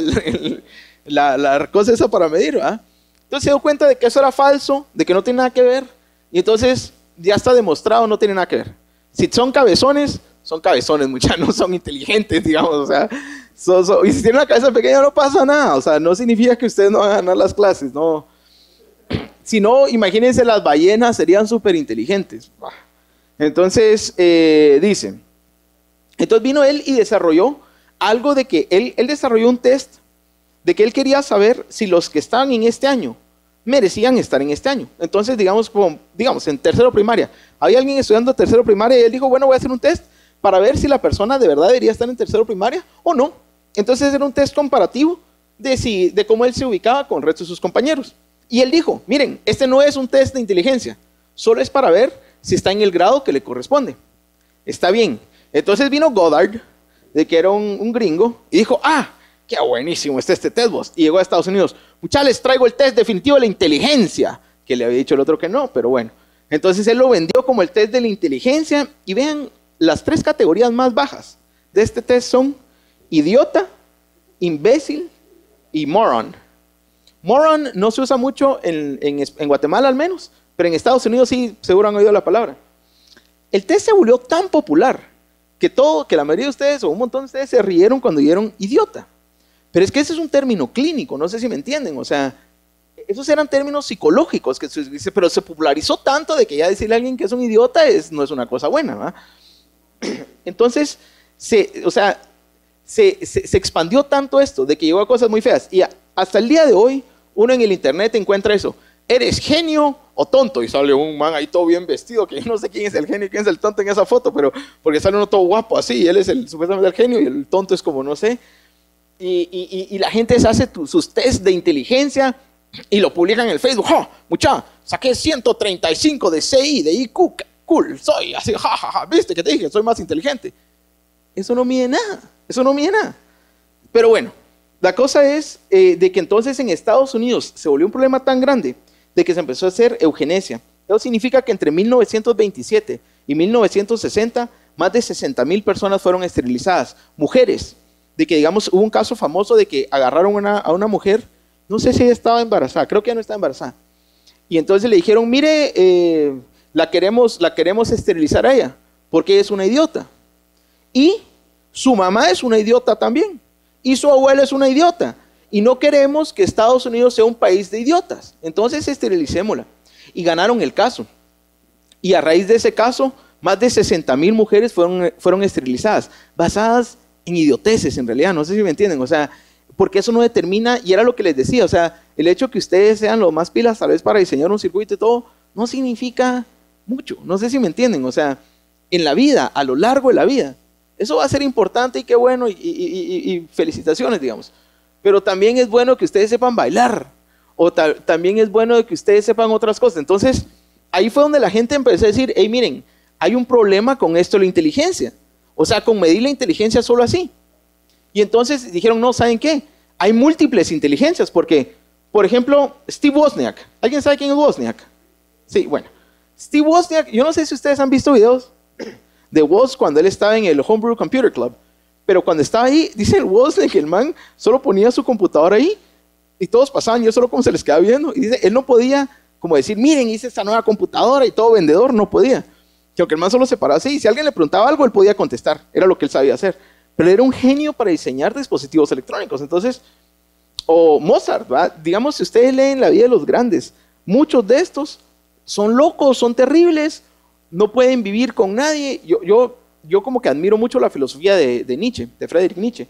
la cosa esa para medir, ¿verdad? Entonces se dio cuenta de que eso era falso, de que no tiene nada que ver. Y entonces ya está demostrado, no tiene nada que ver. Si son cabezones, muchachos, no son inteligentes, digamos. O sea, y si tienen una cabeza pequeña no pasa nada. O sea, no significa que ustedes no van a ganar las clases, no. Si no, imagínense, las ballenas serían súper inteligentes. Entonces, dice, entonces vino él y desarrolló algo de que él desarrolló un test de que él quería saber si los que estaban en este año merecían estar en este año. Entonces, digamos, en tercero primaria, había alguien estudiando tercero primaria y él dijo, bueno, voy a hacer un test para ver si la persona de verdad debería estar en tercero primaria o no. Entonces era un test comparativo de cómo él se ubicaba con el resto de sus compañeros. Y él dijo, miren, este no es un test de inteligencia, solo es para ver si está en el grado que le corresponde. Está bien. Entonces vino Goddard, de que era un gringo, y dijo, qué buenísimo está este test, vos. Y llegó a Estados Unidos, muchachos, les traigo el test definitivo de la inteligencia, que le había dicho el otro que no, pero bueno. Entonces él lo vendió como el test de la inteligencia y vean, las 3 categorías más bajas de este test son idiota, imbécil y moron. Moron no se usa mucho en Guatemala al menos, pero en Estados Unidos sí, seguro han oído la palabra. El test se volvió tan popular que la mayoría de ustedes o un montón de ustedes se rieron cuando dieron idiota. Pero es que ese es un término clínico, no sé si me entienden, o sea, esos eran términos psicológicos, pero se popularizó tanto de que ya decirle a alguien que es un idiota no es una cosa buena, ¿va? Entonces, se expandió tanto esto de que llegó a cosas muy feas. Y hasta el día de hoy, uno en el internet encuentra eso. ¿Eres genio o tonto? Y sale un man ahí todo bien vestido, que yo no sé quién es el genio y quién es el tonto en esa foto, pero porque sale uno todo guapo así, y él es supuestamente el genio y el tonto es como no sé. Y la gente se hace sus test de inteligencia y lo publican en el Facebook. ¡Oh, mucha! Saqué 135 de CI, de IQ, cool, soy así, jajaja, viste que te dije, soy más inteligente. Eso no mide nada, eso no mide nada. Pero bueno, la cosa es de que entonces en Estados Unidos se volvió un problema tan grande de que se empezó a hacer eugenesia. Eso significa que entre 1927 y 1960, más de 60,000 personas fueron esterilizadas, mujeres. De que, digamos, hubo un caso famoso de que agarraron a una mujer, no sé si ella estaba embarazada, creo que ya no estaba embarazada. Y entonces le dijeron, mire, la queremos esterilizar a ella, porque ella es una idiota. Y su mamá es una idiota también. Y su abuela es una idiota. Y no queremos que Estados Unidos sea un país de idiotas. Entonces esterilicémosla. Y ganaron el caso. Y a raíz de ese caso, más de 60,000 mujeres fueron esterilizadas, basadas en idioteces en realidad, no sé si me entienden, o sea, porque eso no determina, y era lo que les decía, o sea, el hecho que ustedes sean los más pilas tal vez para diseñar un circuito y todo, no significa mucho, no sé si me entienden, o sea, en la vida, a lo largo de la vida, eso va a ser importante y qué bueno, y felicitaciones, digamos, pero también es bueno que ustedes sepan bailar, o también es bueno que ustedes sepan otras cosas. Entonces, ahí fue donde la gente empezó a decir, hey, miren, hay un problema con esto de la inteligencia. O sea, con medir la inteligencia solo así. Y entonces dijeron, no, ¿saben qué? Hay múltiples inteligencias, porque, por ejemplo, Steve Wozniak. ¿Alguien sabe quién es Wozniak? Sí, bueno. Steve Wozniak, yo no sé si ustedes han visto videos de Woz cuando él estaba en el Homebrew Computer Club, pero cuando estaba ahí, dice el Wozniak que el man solo ponía su computadora ahí y todos pasaban, yo solo como se les quedaba viendo, y dice, él no podía como decir, miren, hice esta nueva computadora y todo vendedor, no podía. Que aunque el man solo se paraba así, y si alguien le preguntaba algo, él podía contestar, era lo que él sabía hacer. Pero era un genio para diseñar dispositivos electrónicos. Entonces, o Mozart, ¿verdad? Digamos, si ustedes leen la vida de los grandes, muchos de estos son locos, son terribles, no pueden vivir con nadie. Yo como que admiro mucho la filosofía de Nietzsche, de Friedrich Nietzsche.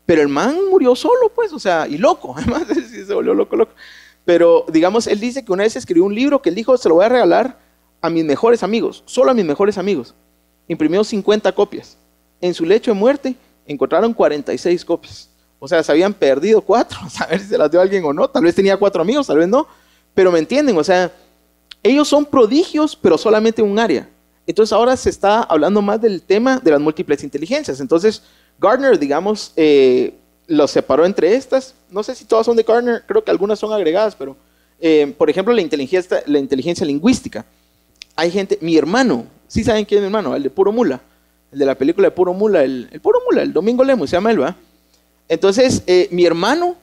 Pero el man murió solo, pues, o sea, y loco, además sí se volvió loco. Pero, digamos, él dice que una vez escribió un libro que él dijo, se lo voy a regalar a mis mejores amigos, solo a mis mejores amigos. Imprimió 50 copias. En su lecho de muerte encontraron 46 copias. O sea, se habían perdido 4, a ver si se las dio a alguien o no. Tal vez tenía 4 amigos, tal vez no. Pero me entienden, o sea, ellos son prodigios, pero solamente en un área. Entonces ahora se está hablando más del tema de las múltiples inteligencias. Entonces Gardner, digamos, los separó entre estas. No sé si todas son de Gardner, creo que algunas son agregadas, pero por ejemplo la inteligencia lingüística. Hay gente, mi hermano, ¿sí saben quién es mi hermano? El de Puro Mula, el de la película de Puro Mula, el Puro Mula, el Domingo Lemus, se llama él, ¿va? Entonces, mi hermano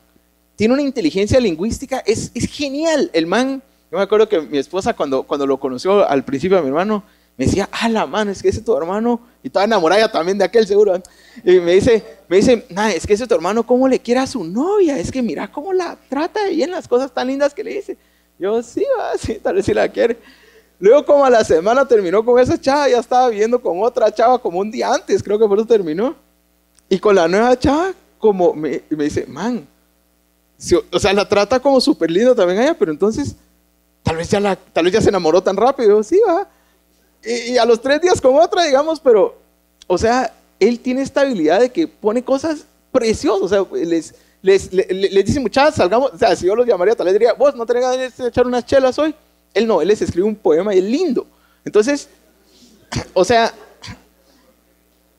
tiene una inteligencia lingüística, es genial. El man, yo me acuerdo que mi esposa cuando lo conoció al principio a mi hermano, me decía, la mano, es que ese es tu hermano, y estaba enamorada también de aquel seguro. Y me dice, es que ese es tu hermano, ¿cómo le quiere a su novia? Es que mira cómo la trata de bien, las cosas tan lindas que le dice. Yo, sí, tal vez sí la quiere. Luego como a la semana terminó con esa chava, ya estaba viviendo con otra chava como un día antes, creo que por eso terminó. Y con la nueva chava, como me dice, man, o sea, la trata como súper lindo también ella, pero entonces, tal vez ya se enamoró tan rápido, sí, va. Y a los 3 días con otra, digamos, pero, o sea, él tiene esta habilidad de que pone cosas preciosas, o sea, les dice, muchachos, salgamos, o sea, si yo los llamaría, tal vez diría, vos no tenés ganas de echar unas chelas hoy. Él no, él les escribe un poema y es lindo. Entonces, o sea,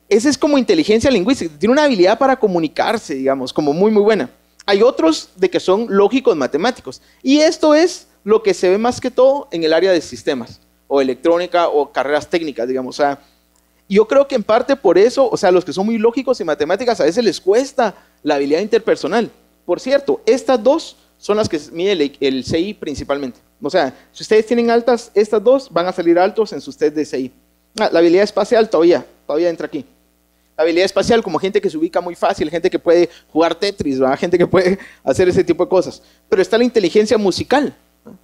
esa es como inteligencia lingüística, tiene una habilidad para comunicarse, digamos, como muy, muy buena. Hay otros de que son lógicos matemáticos, y esto es lo que se ve más que todo en el área de sistemas. o electrónica o carreras técnicas, digamos. O sea, yo creo que en parte por eso, o sea, los que son muy lógicos en matemáticas a veces les cuesta la habilidad interpersonal. Por cierto, estas dos son las que mide el CI principalmente. O sea, si ustedes tienen altas, estas dos van a salir altos en sus test de CI. La habilidad espacial todavía entra aquí. La habilidad espacial como gente que se ubica muy fácil, gente que puede jugar Tetris, ¿verdad? Gente que puede hacer ese tipo de cosas. Pero está la inteligencia musical, ¿verdad?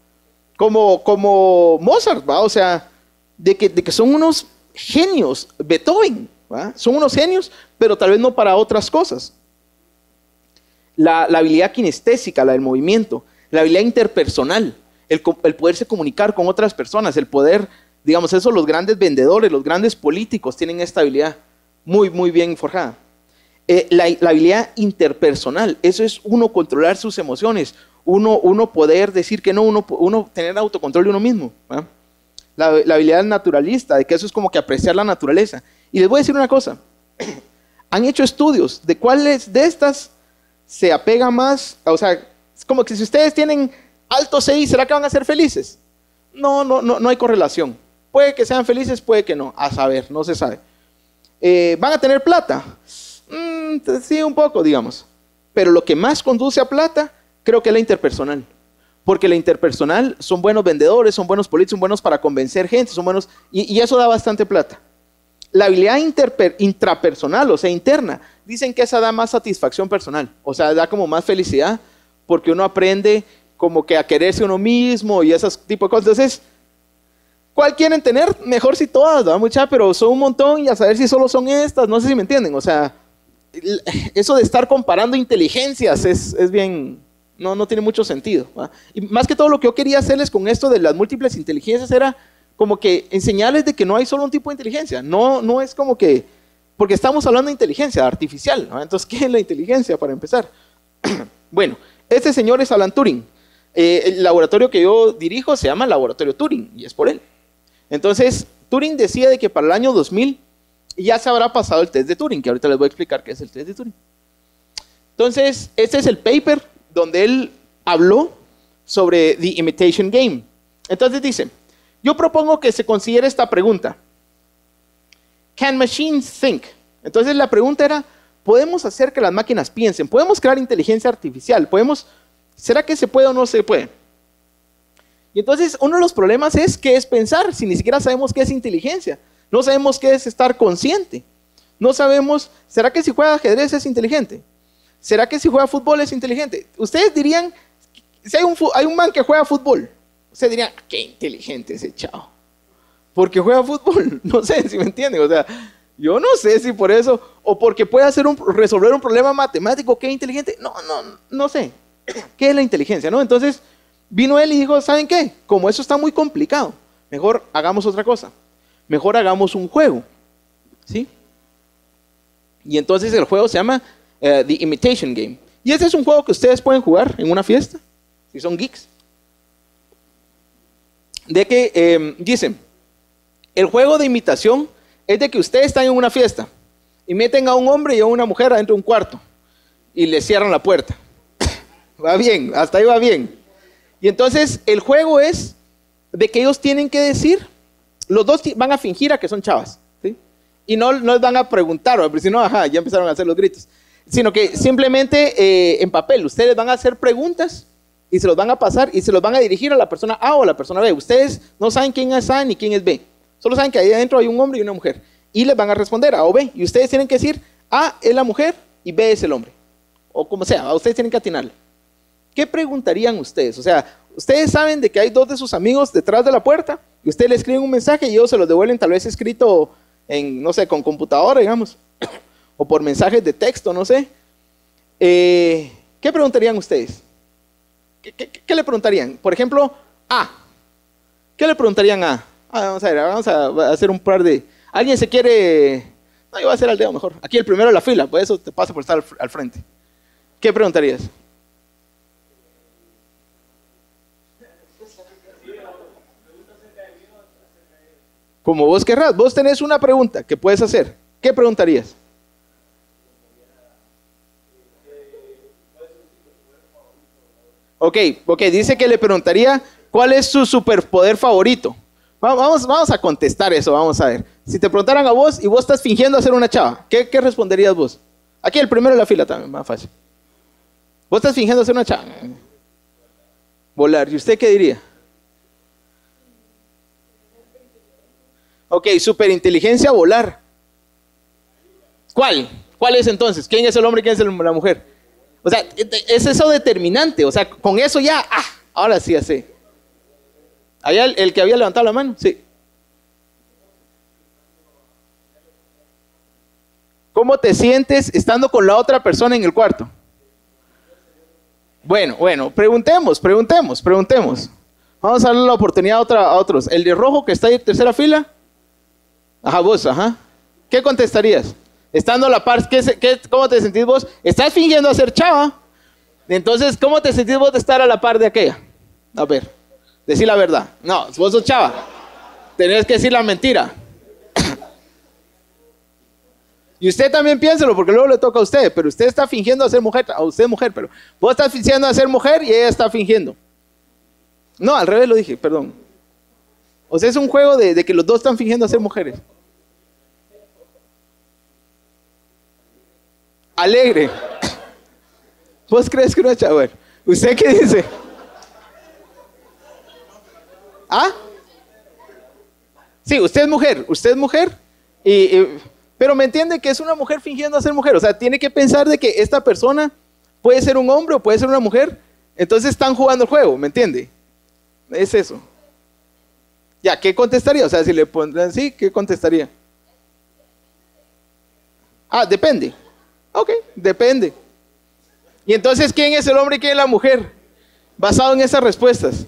Como Mozart, ¿verdad? O sea, de que son unos genios, Beethoven, ¿verdad? Son unos genios, pero tal vez no para otras cosas. La habilidad kinestésica, la del movimiento, la habilidad interpersonal, el poderse comunicar con otras personas, el poder, digamos, eso los grandes vendedores, los grandes políticos tienen esta habilidad muy, muy bien forjada. La habilidad interpersonal, eso es uno controlar sus emociones, uno poder decir que no, uno tener autocontrol de uno mismo, ¿verdad? La habilidad naturalista, de que eso es como que apreciar la naturaleza. Y les voy a decir una cosa, han hecho estudios de cuáles de estas se apega más, o sea, es como que si ustedes tienen alto CI, ¿será que van a ser felices? No hay correlación. Puede que sean felices, puede que no, a saber, no se sabe. ¿Van a tener plata? Sí, un poco, digamos. Pero lo que más conduce a plata, creo que es la interpersonal. Porque la interpersonal son buenos vendedores, son buenos políticos, son buenos para convencer gente, son buenos, y eso da bastante plata. La habilidad intrapersonal, o sea, interna, dicen que esa da más satisfacción personal, o sea, da como más felicidad, porque uno aprende como que a quererse uno mismo y ese tipo de cosas. Entonces, ¿cuál quieren tener? Mejor si todas, ¿verdad, mucha? Pero son un montón y a saber si solo son estas, no sé si me entienden. O sea, eso de estar comparando inteligencias es bien, no tiene mucho sentido, ¿verdad? Y más que todo lo que yo quería hacerles con esto de las múltiples inteligencias era como que enseñarles de que no hay solo un tipo de inteligencia. No es como que, porque estamos hablando de inteligencia artificial, ¿no? Entonces, ¿qué es la inteligencia para empezar? Bueno, este señor es Alan Turing. El laboratorio que yo dirijo se llama Laboratorio Turing y es por él. Entonces, Turing decía de que para el año 2000 ya se habrá pasado el test de Turing, que ahorita les voy a explicar qué es el test de Turing. Entonces, este es el paper donde él habló sobre The Imitation Game. Entonces dice, yo propongo que se considere esta pregunta. Can machines think? Entonces la pregunta era, ¿podemos hacer que las máquinas piensen? ¿Podemos crear inteligencia artificial? ¿Será que se puede o no se puede? Y entonces uno de los problemas es qué es pensar, si ni siquiera sabemos qué es inteligencia. No sabemos qué es estar consciente. No sabemos, ¿será que si juega ajedrez es inteligente? ¿Será que si juega fútbol es inteligente? Ustedes dirían, si hay un man que juega fútbol, ustedes dirían, qué inteligente ese chavo. Porque juega fútbol, no sé si me entienden. O sea, yo no sé si por eso, o porque puede resolver un problema matemático, qué inteligente. No sé. ¿Qué es la inteligencia? ¿No? Entonces, vino él y dijo, ¿saben qué? Como eso está muy complicado, mejor hagamos otra cosa. Mejor hagamos un juego. ¿Sí? Y entonces el juego se llama The Imitation Game. Y ese es un juego que ustedes pueden jugar en una fiesta, si son geeks. De que, dicen, el juego de imitación es de que ustedes están en una fiesta y meten a un hombre y a una mujer adentro de un cuarto y le cierran la puerta. Va bien, hasta ahí va bien. Y entonces el juego es de que ellos tienen que decir, los dos van a fingir a que son chavas, ¿sí? Y no les van a preguntar, porque si no, ajá, ya empezaron a hacer los gritos. Sino que simplemente en papel, ustedes van a hacer preguntas y se los van a pasar y se los van a dirigir a la persona A o a la persona B. Ustedes no saben quién es A ni quién es B. Solo saben que ahí adentro hay un hombre y una mujer. Y les van a responder A o B. Y ustedes tienen que decir A es la mujer y B es el hombre. O como sea, ustedes tienen que atinarle. ¿Qué preguntarían ustedes? O sea, ustedes saben de que hay dos de sus amigos detrás de la puerta y ustedes le escriben un mensaje y ellos se los devuelven tal vez escrito en, no sé, con computadora, digamos. O por mensajes de texto, no sé. ¿Qué preguntarían ustedes? ¿Qué le preguntarían? Por ejemplo, A. ¿Qué le preguntarían a? Vamos a ver, vamos a hacer un par de... ¿Alguien se quiere...? No, yo voy a hacer al dedo mejor. Aquí el primero de la fila, por eso te pasa por estar al frente. ¿Qué preguntarías? Como vos querrás. Vos tenés una pregunta que puedes hacer. ¿Qué preguntarías? Ok, dice que le preguntaría cuál es su superpoder favorito. Vamos a contestar eso, vamos a ver. Si te preguntaran a vos y vos estás fingiendo ser una chava, ¿qué responderías vos? Aquí el primero de la fila también, más fácil. Vos estás fingiendo ser una chava. Volar. ¿Y usted qué diría? Ok, superinteligencia, volar. ¿Cuál? ¿Cuál es entonces? ¿Quién es el hombre y quién es la mujer? O sea, es eso determinante. O sea, con eso ya, ahora sí ya sé. Allá el que había levantado la mano, sí. ¿Cómo te sientes estando con la otra persona en el cuarto? Bueno, preguntemos. Vamos a darle la oportunidad a otros. El de rojo que está ahí en tercera fila. Ajá, vos, ajá. ¿Qué contestarías? Estando a la par, ¿cómo te sentís vos? Estás fingiendo ser chava. Entonces, ¿cómo te sentís vos de estar a la par de aquella? A ver, decí la verdad. No, vos sos chava. Tenés que decir la mentira. Y usted también piénselo, porque luego le toca a usted. Pero usted está fingiendo ser mujer. A usted mujer, pero vos estás fingiendo ser mujer y ella está fingiendo. No, al revés lo dije, perdón. O sea, es un juego de que los dos están fingiendo ser mujeres. Alegre. ¿Vos crees que una chava? ¿Usted qué dice? ¿Ah? Sí, usted es mujer, pero me entiende que es una mujer fingiendo ser mujer. O sea, tiene que pensar de que esta persona puede ser un hombre o puede ser una mujer. Entonces están jugando el juego, ¿me entiende? Es eso. Ya, ¿qué contestaría? O sea, si le pondrán sí, ¿qué contestaría? Depende. Ok, depende. Y entonces, ¿quién es el hombre y quién es la mujer? Basado en esas respuestas.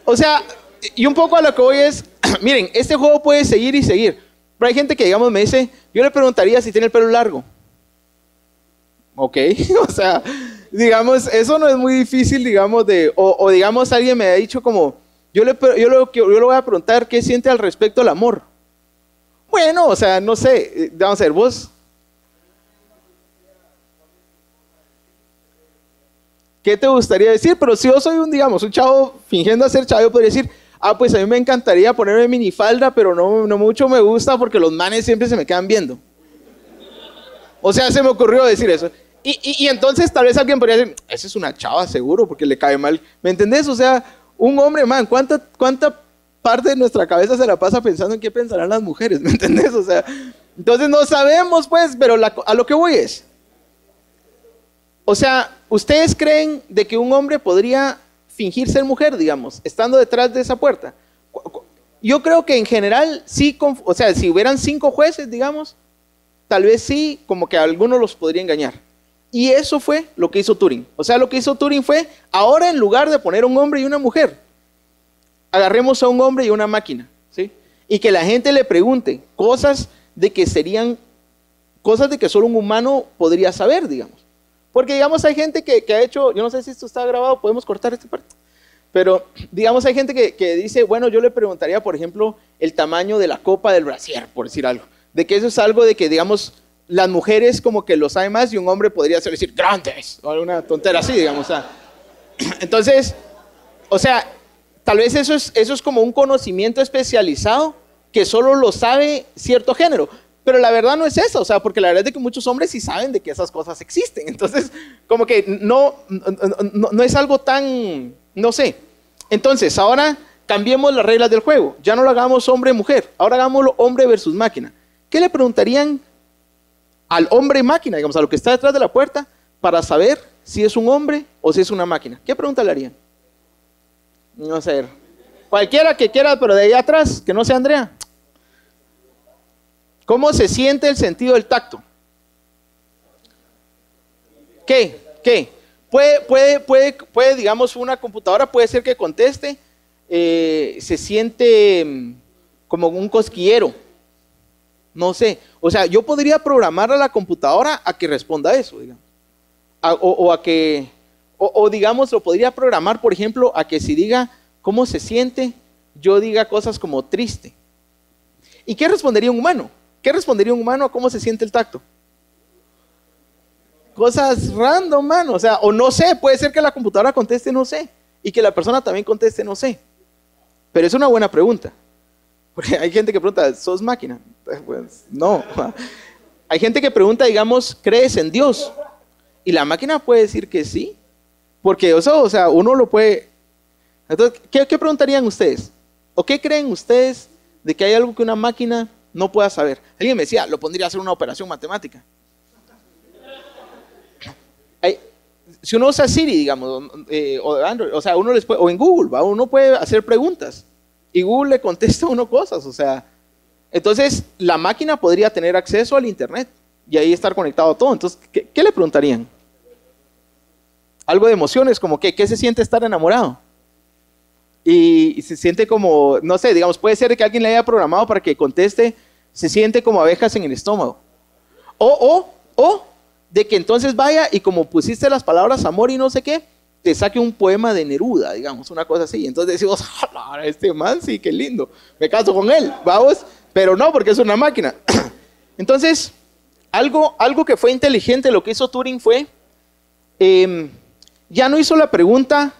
O sea, y un poco a lo que voy es, miren, este juego puede seguir y seguir. Pero hay gente que, digamos, me dice, yo le preguntaría si tiene el pelo largo. Ok, o sea, digamos, eso no es muy difícil, digamos, o digamos, alguien me ha dicho como, yo le voy a preguntar qué siente al respecto del amor. Bueno, o sea, no sé, vamos a ver, vos. ¿Qué te gustaría decir? Pero si yo soy un chavo fingiendo ser chavo, yo podría decir, pues a mí me encantaría ponerme minifalda, pero no mucho me gusta porque los manes siempre se me quedan viendo. O sea, se me ocurrió decir eso. Y entonces tal vez alguien podría decir, esa es una chava seguro porque le cae mal. ¿Me entendés? O sea, un hombre, man, ¿cuánta parte de nuestra cabeza se la pasa pensando en qué pensarán las mujeres? ¿Me entendés? O sea, entonces no sabemos, pues, pero a lo que voy es, o sea, ¿ustedes creen de que un hombre podría fingir ser mujer, digamos, estando detrás de esa puerta? Yo creo que en general sí, o sea, si hubieran 5 jueces, digamos, tal vez sí, como que algunos los podría engañar. Y eso fue lo que hizo Turing. O sea, lo que hizo Turing fue, ahora en lugar de poner un hombre y una mujer, agarremos a un hombre y una máquina, ¿sí? Y que la gente le pregunte cosas de que solo un humano podría saber, digamos. Porque, digamos, hay gente que ha hecho, yo no sé si esto está grabado, podemos cortar esta parte. Pero, digamos, hay gente que dice, bueno, yo le preguntaría, por ejemplo, el tamaño de la copa del brasier, por decir algo. De que eso es algo de que, digamos, las mujeres como que lo saben más y un hombre podría decir grandes, o alguna tontera así, digamos. O sea. Entonces, o sea, tal vez eso es como un conocimiento especializado que solo lo sabe cierto género. Pero la verdad no es eso, o sea, porque la verdad es que muchos hombres sí saben de que esas cosas existen. Entonces, como que no es algo tan, no sé. Entonces, ahora cambiemos las reglas del juego. Ya no lo hagamos hombre-mujer, ahora hagámoslo hombre versus máquina. ¿Qué le preguntarían al hombre-máquina, digamos, a lo que está detrás de la puerta, para saber si es un hombre o si es una máquina? ¿Qué pregunta le harían? No sé. Cualquiera que quiera, pero de allá atrás, que no sea Andrea. ¿Cómo se siente el sentido del tacto? ¿Qué? Puede, digamos, una computadora puede ser que conteste, se siente como un cosquillero. No sé. O sea, yo podría programar a la computadora a que responda eso, digamos. O digamos, lo podría programar, por ejemplo, a que si diga cómo se siente, yo diga cosas como triste. ¿Y qué respondería un humano? ¿Qué respondería un humano a cómo se siente el tacto? cosas random, mano. O sea, o no sé, puede ser que la computadora conteste no sé, y que la persona también conteste no sé. Pero es una buena pregunta. Porque hay gente que pregunta, ¿sos máquina? Pues no. Hay gente que pregunta, digamos, ¿crees en Dios? Y la máquina puede decir que sí. Porque eso, o sea, uno lo puede... Entonces, ¿qué preguntarían ustedes? ¿O qué creen ustedes de que hay algo que una máquina no pueda saber? Alguien me decía, lo pondría a hacer una operación matemática. Si uno usa Siri, digamos, o Android, o sea, uno les puede, o en Google, ¿va? Uno puede hacer preguntas y Google le contesta a uno cosas, o sea, entonces la máquina podría tener acceso al internet y ahí estar conectado a todo. Entonces, ¿qué le preguntarían? Algo de emociones, como que, ¿qué se siente estar enamorado? Y se siente como, no sé, digamos, puede ser que alguien le haya programado para que conteste, se siente como abejas en el estómago. O de que entonces vaya y como pusiste las palabras amor y no sé qué, te saque un poema de Neruda, digamos, una cosa así. Entonces decimos, este man sí, qué lindo, me caso con él, vamos, pero no, porque es una máquina. Entonces, algo que fue inteligente, lo que hizo Turing fue, ya no hizo la pregunta,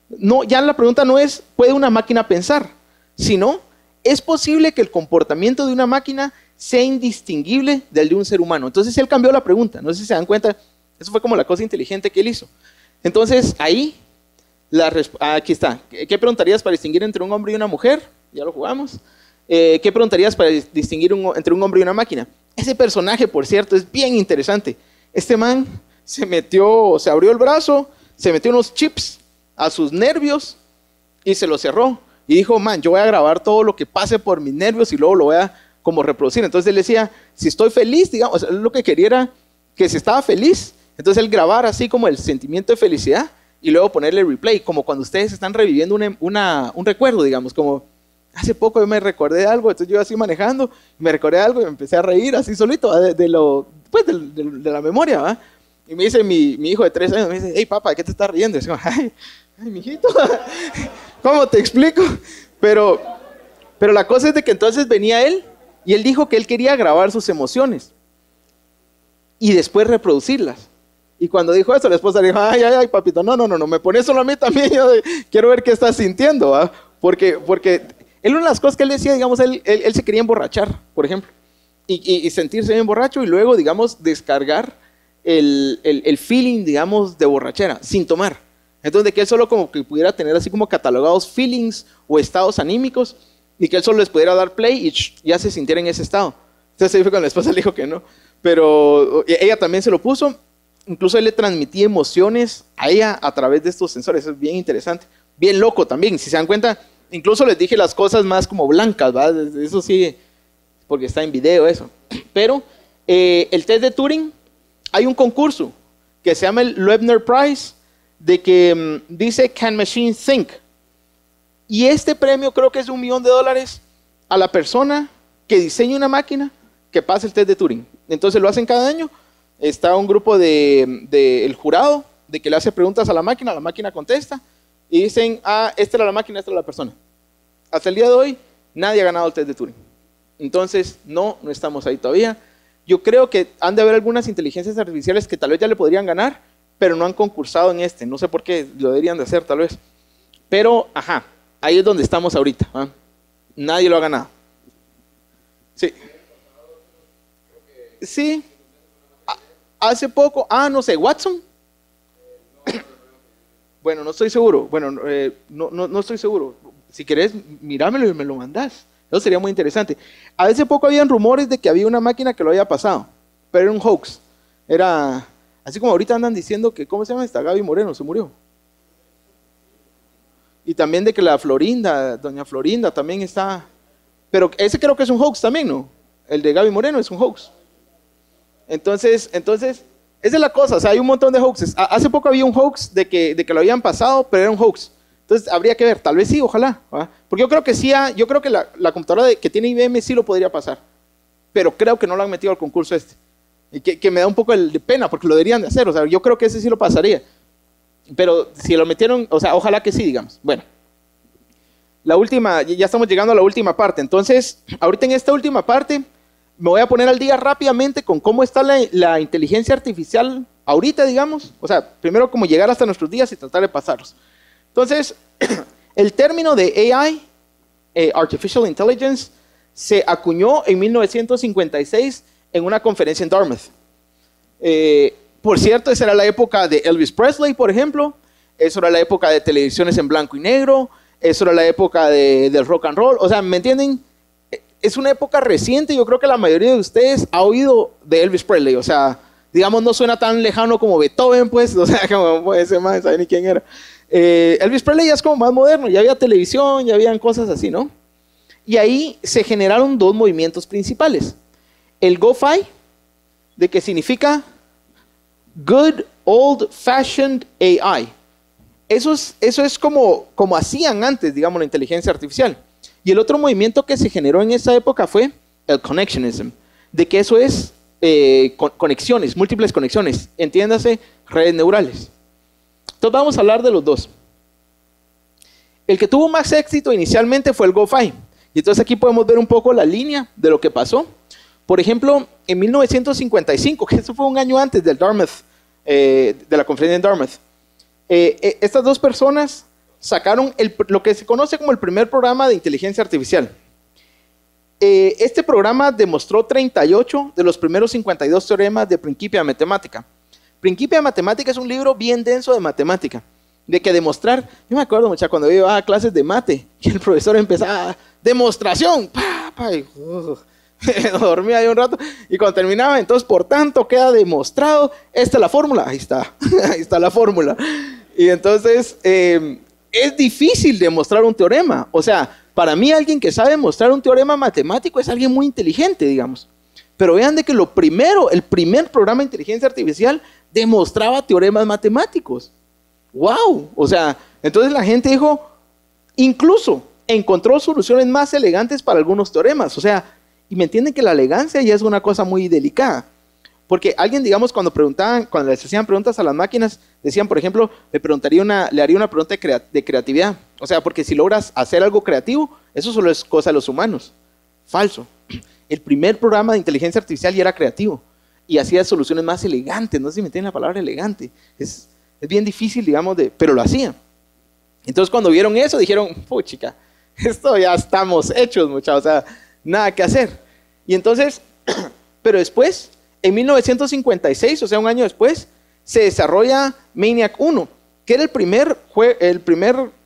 no, ya la pregunta no es, ¿puede una máquina pensar? Sino, ¿es posible que el comportamiento de una máquina sea indistinguible del de un ser humano? Entonces él cambió la pregunta, no sé si se dan cuenta, eso fue como la cosa inteligente que él hizo. Entonces ahí, aquí está, ¿qué preguntarías para distinguir entre un hombre y una mujer? Ya lo jugamos. ¿Qué preguntarías para distinguir entre un hombre y una máquina? Ese personaje, por cierto, es bien interesante. Este man se abrió el brazo, se metió unos chips a sus nervios y se los cerró. Y dijo, man, yo voy a grabar todo lo que pase por mis nervios y luego lo voy a como reproducir. Entonces él decía, si estoy feliz, digamos, o sea, lo que quería era que si estaba feliz, entonces él grabara así como el sentimiento de felicidad y luego ponerle replay, como cuando ustedes están reviviendo un recuerdo, digamos, como hace poco yo me recordé de algo, entonces yo así manejando, me recordé de algo y me empecé a reír así solito, de la memoria, ¿va? Y me dice mi hijo de 3 años, me dice, hey papá, ¿de qué te estás riendo? Y yo, ay, mijito, ¿cómo te explico? Pero la cosa es de que entonces venía él y él dijo que él quería grabar sus emociones y después reproducirlas. Y cuando dijo eso, la esposa le dijo, ay, papito, no, me pones solo a mí también, yo quiero ver qué estás sintiendo, ¿va? Porque él, una de las cosas que él decía, digamos, él se quería emborrachar, por ejemplo, y sentirse bien borracho y luego, digamos, descargar el feeling, digamos, de borrachera, sin tomar. Entonces, de que él solo como que pudiera tener así como catalogados feelings o estados anímicos y que él solo les pudiera dar play y ya se sintiera en ese estado. Entonces, ahí fue cuando la esposa le dijo que no. Pero ella también se lo puso. Incluso él le transmitía emociones a ella a través de estos sensores. Es bien interesante. Bien loco también, si se dan cuenta. Incluso les dije las cosas más como blancas, ¿va? Eso sí, porque está en video eso. Pero el test de Turing, hay un concurso que se llama el Loebner Prize, de que dice Can Machines Think? Y este premio creo que es $1 millón a la persona que diseñe una máquina que pase el test de Turing. Entonces lo hacen cada año. Está un grupo del jurado de que le hace preguntas a la máquina contesta y dicen, esta era la máquina, esta era la persona. Hasta el día de hoy nadie ha ganado el test de Turing. Entonces no estamos ahí todavía. Yo creo que han de haber algunas inteligencias artificiales que tal vez ya le podrían ganar, pero no han concursado en este. No sé por qué, lo deberían de hacer tal vez. Pero, ahí es donde estamos ahorita. ¿Ah? Nadie lo ha ganado. Sí. Sí. Hace poco, no sé, Watson. Bueno, no estoy seguro. Bueno, no estoy seguro. Si querés, mirámelo y me lo mandás. Eso sería muy interesante. Hace poco habían rumores de que había una máquina que lo había pasado, pero era un hoax. Era, así como ahorita andan diciendo que, ¿cómo se llama esta? Gaby Moreno, se murió. Y también de que la Florinda, doña Florinda también está. Pero ese creo que es un hoax también, ¿no? El de Gaby Moreno es un hoax. Entonces, esa es la cosa, o sea, hay un montón de hoaxes. Hace poco había un hoax de que lo habían pasado, pero era un hoax. Entonces, habría que ver, tal vez sí, ojalá. ¿Va? Porque yo creo que sí, yo creo que la computadora que tiene IBM sí lo podría pasar. Pero creo que no lo han metido al concurso este. Y que me da un poco de pena, porque lo deberían de hacer. O sea, yo creo que ese sí lo pasaría. Pero si lo metieron, o sea, ojalá que sí, digamos. Bueno, la última, ya estamos llegando a la última parte. Entonces, ahorita en esta última parte, me voy a poner al día rápidamente con cómo está la inteligencia artificial ahorita, digamos, o sea, primero como llegar hasta nuestros días y tratar de pasarlos. Entonces, el término de AI, Artificial Intelligence, se acuñó en 1956 en una conferencia en Dartmouth. Por cierto, esa era la época de Elvis Presley, por ejemplo. Eso era la época de televisiones en blanco y negro. Eso era la época del rock and roll. O sea, ¿me entienden? Es una época reciente. Yo creo que la mayoría de ustedes ha oído de Elvis Presley. O sea, digamos, no suena tan lejano como Beethoven, pues. O sea, como ese man, ¿saben ni quién era? Elvis Presley ya es como más moderno. Ya había televisión, ya habían cosas así, ¿no? Y ahí se generaron dos movimientos principales. El Go-Fi, de que significa Good Old Fashioned AI. Eso es como hacían antes, digamos, la inteligencia artificial. Y el otro movimiento que se generó en esa época fue el Connectionism, de que eso es conexiones, múltiples conexiones, entiéndase, redes neurales. Entonces vamos a hablar de los dos. El que tuvo más éxito inicialmente fue el Go-Fi. Y entonces aquí podemos ver un poco la línea de lo que pasó. Por ejemplo, en 1955, que eso fue un año antes del Dartmouth, de la conferencia en Dartmouth, estas dos personas sacaron lo que se conoce como el primer programa de inteligencia artificial. Este programa demostró 38 de los primeros 52 teoremas de Principia Mathematica. Principia Mathematica es un libro bien denso de matemática, de que demostrar, yo me acuerdo mucho cuando yo iba a clases de mate, que el profesor empezaba, demostración, dormía ahí un rato, y cuando terminaba, entonces, por tanto, queda demostrado, esta es la fórmula, ahí está, ahí está la fórmula. Y entonces, es difícil demostrar un teorema. O sea, para mí alguien que sabe demostrar un teorema matemático es alguien muy inteligente, digamos. Pero vean de que el primer programa de inteligencia artificial demostraba teoremas matemáticos. ¡Wow! O sea, entonces la gente dijo, incluso encontró soluciones más elegantes para algunos teoremas. O sea, y me entienden que la elegancia ya es una cosa muy delicada. Porque alguien, digamos, cuando les hacían preguntas a las máquinas, decían, por ejemplo, le haría una pregunta de creatividad. O sea, porque si logras hacer algo creativo, eso solo es cosa de los humanos. Falso. El primer programa de inteligencia artificial ya era creativo y hacía soluciones más elegantes. No sé si me entienden la palabra elegante. Es bien difícil, digamos, pero lo hacía. Entonces, cuando vieron eso, dijeron, puchica, esto ya estamos hechos, muchachos. O sea, nada que hacer. Y entonces, pero después, en 1956, o sea, un año después, se desarrolla Maniac 1, que era el primer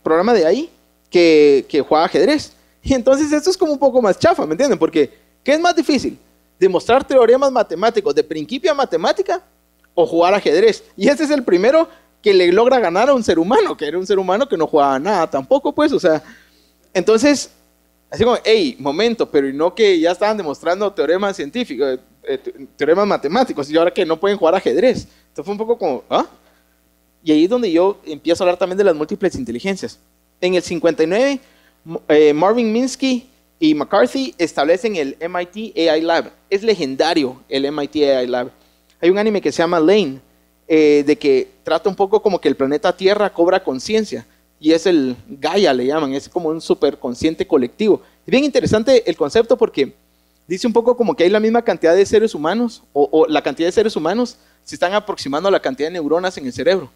programa de ahí que jugaba ajedrez. Y entonces esto es como un poco más chafa, ¿me entienden? Porque, ¿qué es más difícil? ¿Demostrar teoremas matemáticos de Principia Mathematica o jugar ajedrez? Y ese es el primero que le logra ganar a un ser humano, que era un ser humano que no jugaba nada tampoco, pues, o sea. Entonces, así como, hey, momento, pero no que ya estaban demostrando teoremas científicos, teoremas matemáticos, y ahora que no pueden jugar ajedrez. Entonces fue un poco como, ¿ah? Y ahí es donde yo empiezo a hablar también de las múltiples inteligencias. En el 59, Marvin Minsky y McCarthy establecen el MIT AI Lab. Es legendario el MIT AI Lab. Hay un anime que se llama Lane, de que trata un poco como que el planeta Tierra cobra conciencia. Y es el Gaia, le llaman, es como un superconsciente colectivo. Es bien interesante el concepto porque dice un poco como que hay la misma cantidad de seres humanos, o la cantidad de seres humanos se están aproximando a la cantidad de neuronas en el cerebro.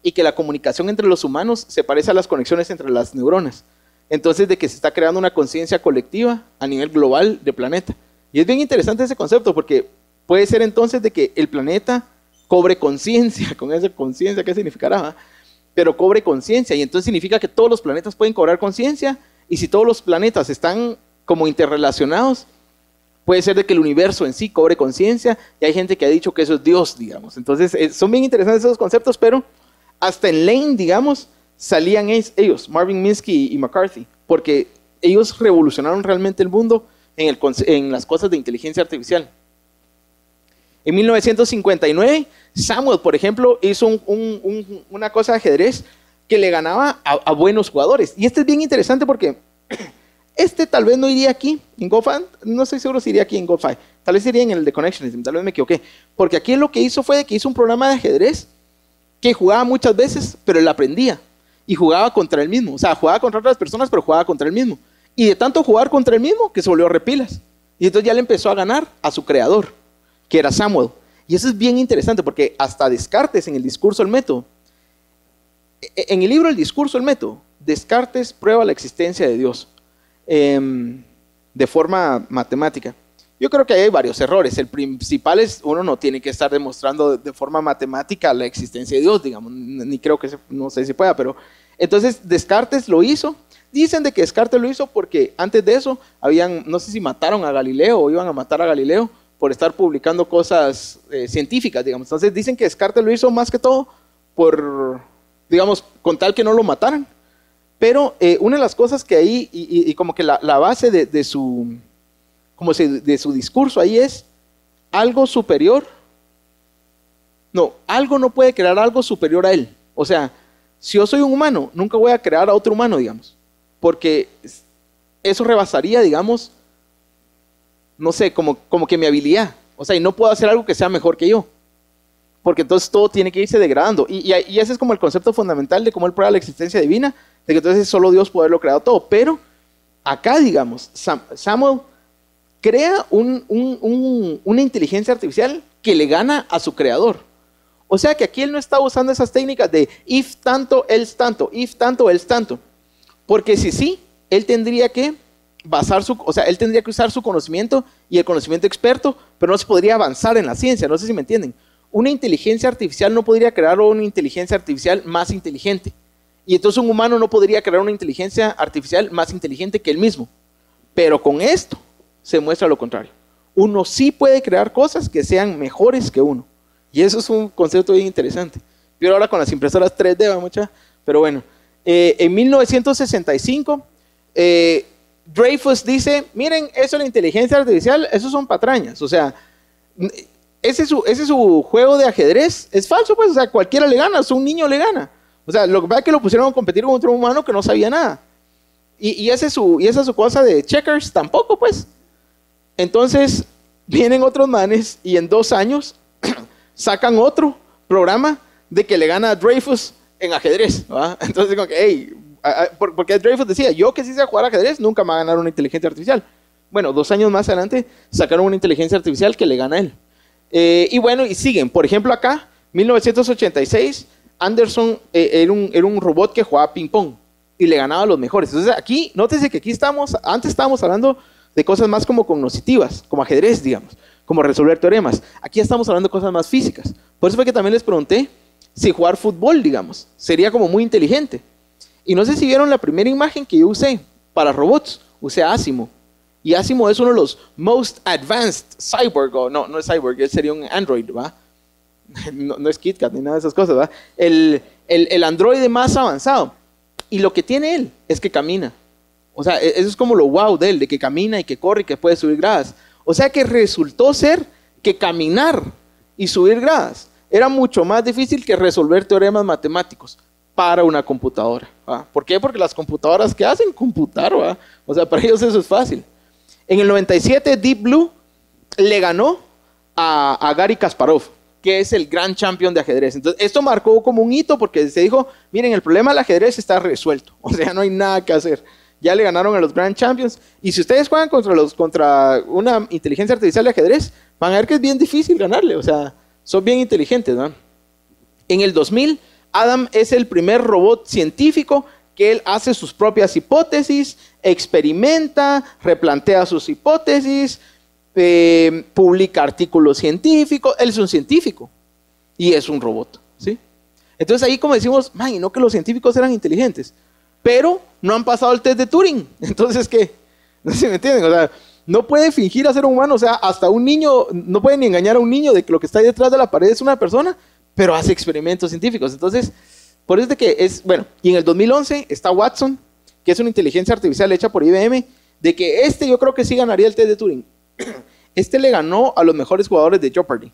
Y que la comunicación entre los humanos se parece a las conexiones entre las neuronas. Entonces, de que se está creando una conciencia colectiva a nivel global del planeta. Y es bien interesante ese concepto porque puede ser entonces de que el planeta cobre conciencia. Con esa conciencia, ¿qué significará? Pero cobre conciencia, y entonces significa que todos los planetas pueden cobrar conciencia, y si todos los planetas están como interrelacionados, puede ser de que el universo en sí cobre conciencia, y hay gente que ha dicho que eso es Dios, digamos. Entonces, son bien interesantes esos conceptos, pero hasta en Lane, digamos, salían ellos, Marvin Minsky y McCarthy, porque ellos revolucionaron realmente el mundo en las cosas de inteligencia artificial. En 1959, Samuel, por ejemplo, hizo una cosa de ajedrez que le ganaba a buenos jugadores. Y este es bien interesante porque tal vez no iría aquí en GoFi, no estoy seguro si iría aquí en GoFi, tal vez iría en el de Connectionism, tal vez me equivoqué. Porque aquí lo que hizo fue que hizo un programa de ajedrez que jugaba muchas veces, pero él aprendía. Y jugaba contra él mismo. O sea, jugaba contra otras personas, pero jugaba contra él mismo. Y de tanto jugar contra él mismo, que se volvió repilas. Y entonces ya le empezó a ganar a su creador, que era Samuel. Y eso es bien interesante porque hasta Descartes en el discurso del método, en el libro El discurso del método, Descartes prueba la existencia de Dios de forma matemática. Yo creo que hay varios errores. El principal es, uno no tiene que estar demostrando de forma matemática la existencia de Dios, digamos, ni creo que, no sé si pueda, pero entonces Descartes lo hizo. Dicen de que Descartes lo hizo porque antes de eso no sé si mataron a Galileo o iban a matar a Galileo por estar publicando cosas científicas, digamos. Entonces dicen que Descartes lo hizo más que todo por, digamos, con tal que no lo mataran. Pero una de las cosas que ahí, y como que la base de su discurso ahí es algo superior. No, algo no puede crear algo superior a él. O sea, si yo soy un humano, nunca voy a crear a otro humano, digamos. Porque eso rebasaría, digamos, no sé, como que mi habilidad. O sea, y no puedo hacer algo que sea mejor que yo. Porque entonces todo tiene que irse degradando. Y ese es como el concepto fundamental de cómo él prueba la existencia divina, de que entonces solo Dios puede haberlo creado todo. Pero acá, digamos, Samuel crea una inteligencia artificial que le gana a su creador. O sea que aquí él no está usando esas técnicas de if tanto, else tanto, if tanto, else tanto. Porque si sí, él tendría que él tendría que usar su conocimiento y el conocimiento experto, pero no se podría avanzar en la ciencia, no sé si me entienden. Una inteligencia artificial no podría crear una inteligencia artificial más inteligente. Y entonces un humano no podría crear una inteligencia artificial más inteligente que él mismo. Pero con esto se muestra lo contrario. Uno sí puede crear cosas que sean mejores que uno. Y eso es un concepto bien interesante. Pero ahora con las impresoras 3D, va mucha. Pero bueno, en 1965, Dreyfus dice, miren, eso es la inteligencia artificial, eso son patrañas. O sea, ese es su juego de ajedrez. Es falso, pues, o sea, cualquiera le gana, un niño le gana. O sea, lo que pasa es que lo pusieron a competir con otro humano que no sabía nada. Y esa es su cosa de checkers, tampoco, pues. Entonces, vienen otros manes y en 2 años sacan otro programa de que le gana a Dreyfus en ajedrez, ¿va? Entonces, como que, hey, porque Dreyfus decía, yo que sí sé jugar ajedrez, nunca me va a ganar una inteligencia artificial. Bueno, 2 años más adelante sacaron una inteligencia artificial que le gana a él. Y bueno, y siguen. Por ejemplo, acá, 1986, Anderson era un robot que jugaba ping-pong y le ganaba a los mejores. Entonces, aquí, nótese que aquí antes estábamos hablando de cosas más como cognitivas, como ajedrez, digamos, como resolver teoremas. Aquí estamos hablando de cosas más físicas. Por eso fue que también les pregunté si jugar fútbol, digamos, sería como muy inteligente. Y no sé si vieron la primera imagen que yo usé para robots. Usé Asimo. Y Asimo es uno de los most advanced cyborg, o no es cyborg, él sería un android, ¿va? No es KitKat ni nada de esas cosas, ¿va? El androide más avanzado. Y lo que tiene él es que camina. O sea, eso es como lo wow de él, de que camina y que corre y que puede subir gradas. O sea que resultó ser que caminar y subir gradas era mucho más difícil que resolver teoremas matemáticos para una computadora, ¿va? ¿Por qué? Porque las computadoras, ¿qué hacen? Computar, ¿va? O sea, para ellos eso es fácil. En el 97, Deep Blue le ganó a Garry Kasparov, que es el gran champion de ajedrez. Entonces, esto marcó como un hito porque se dijo, miren, el problema del ajedrez está resuelto. O sea, no hay nada que hacer. Ya le ganaron a los Grand Champions. Y si ustedes juegan contra una inteligencia artificial de ajedrez, van a ver que es bien difícil ganarle. O sea, son bien inteligentes, ¿no? En el 2000, Adam es el primer robot científico que él hace sus propias hipótesis, experimenta, replantea sus hipótesis, publica artículos científicos. Él es un científico y es un robot, ¿sí? Entonces ahí como decimos, man, no que los científicos eran inteligentes, pero no han pasado el test de Turing. Entonces, ¿qué? No sé si me entienden. O sea, no puede fingir a ser un humano. O sea, hasta un niño, no puede ni engañar a un niño de que lo que está ahí detrás de la pared es una persona, pero hace experimentos científicos. Entonces, por eso de que es, bueno, y en el 2011 está Watson, que es una inteligencia artificial hecha por IBM, de que yo creo que sí ganaría el test de Turing. Le ganó a los mejores jugadores de Jeopardy.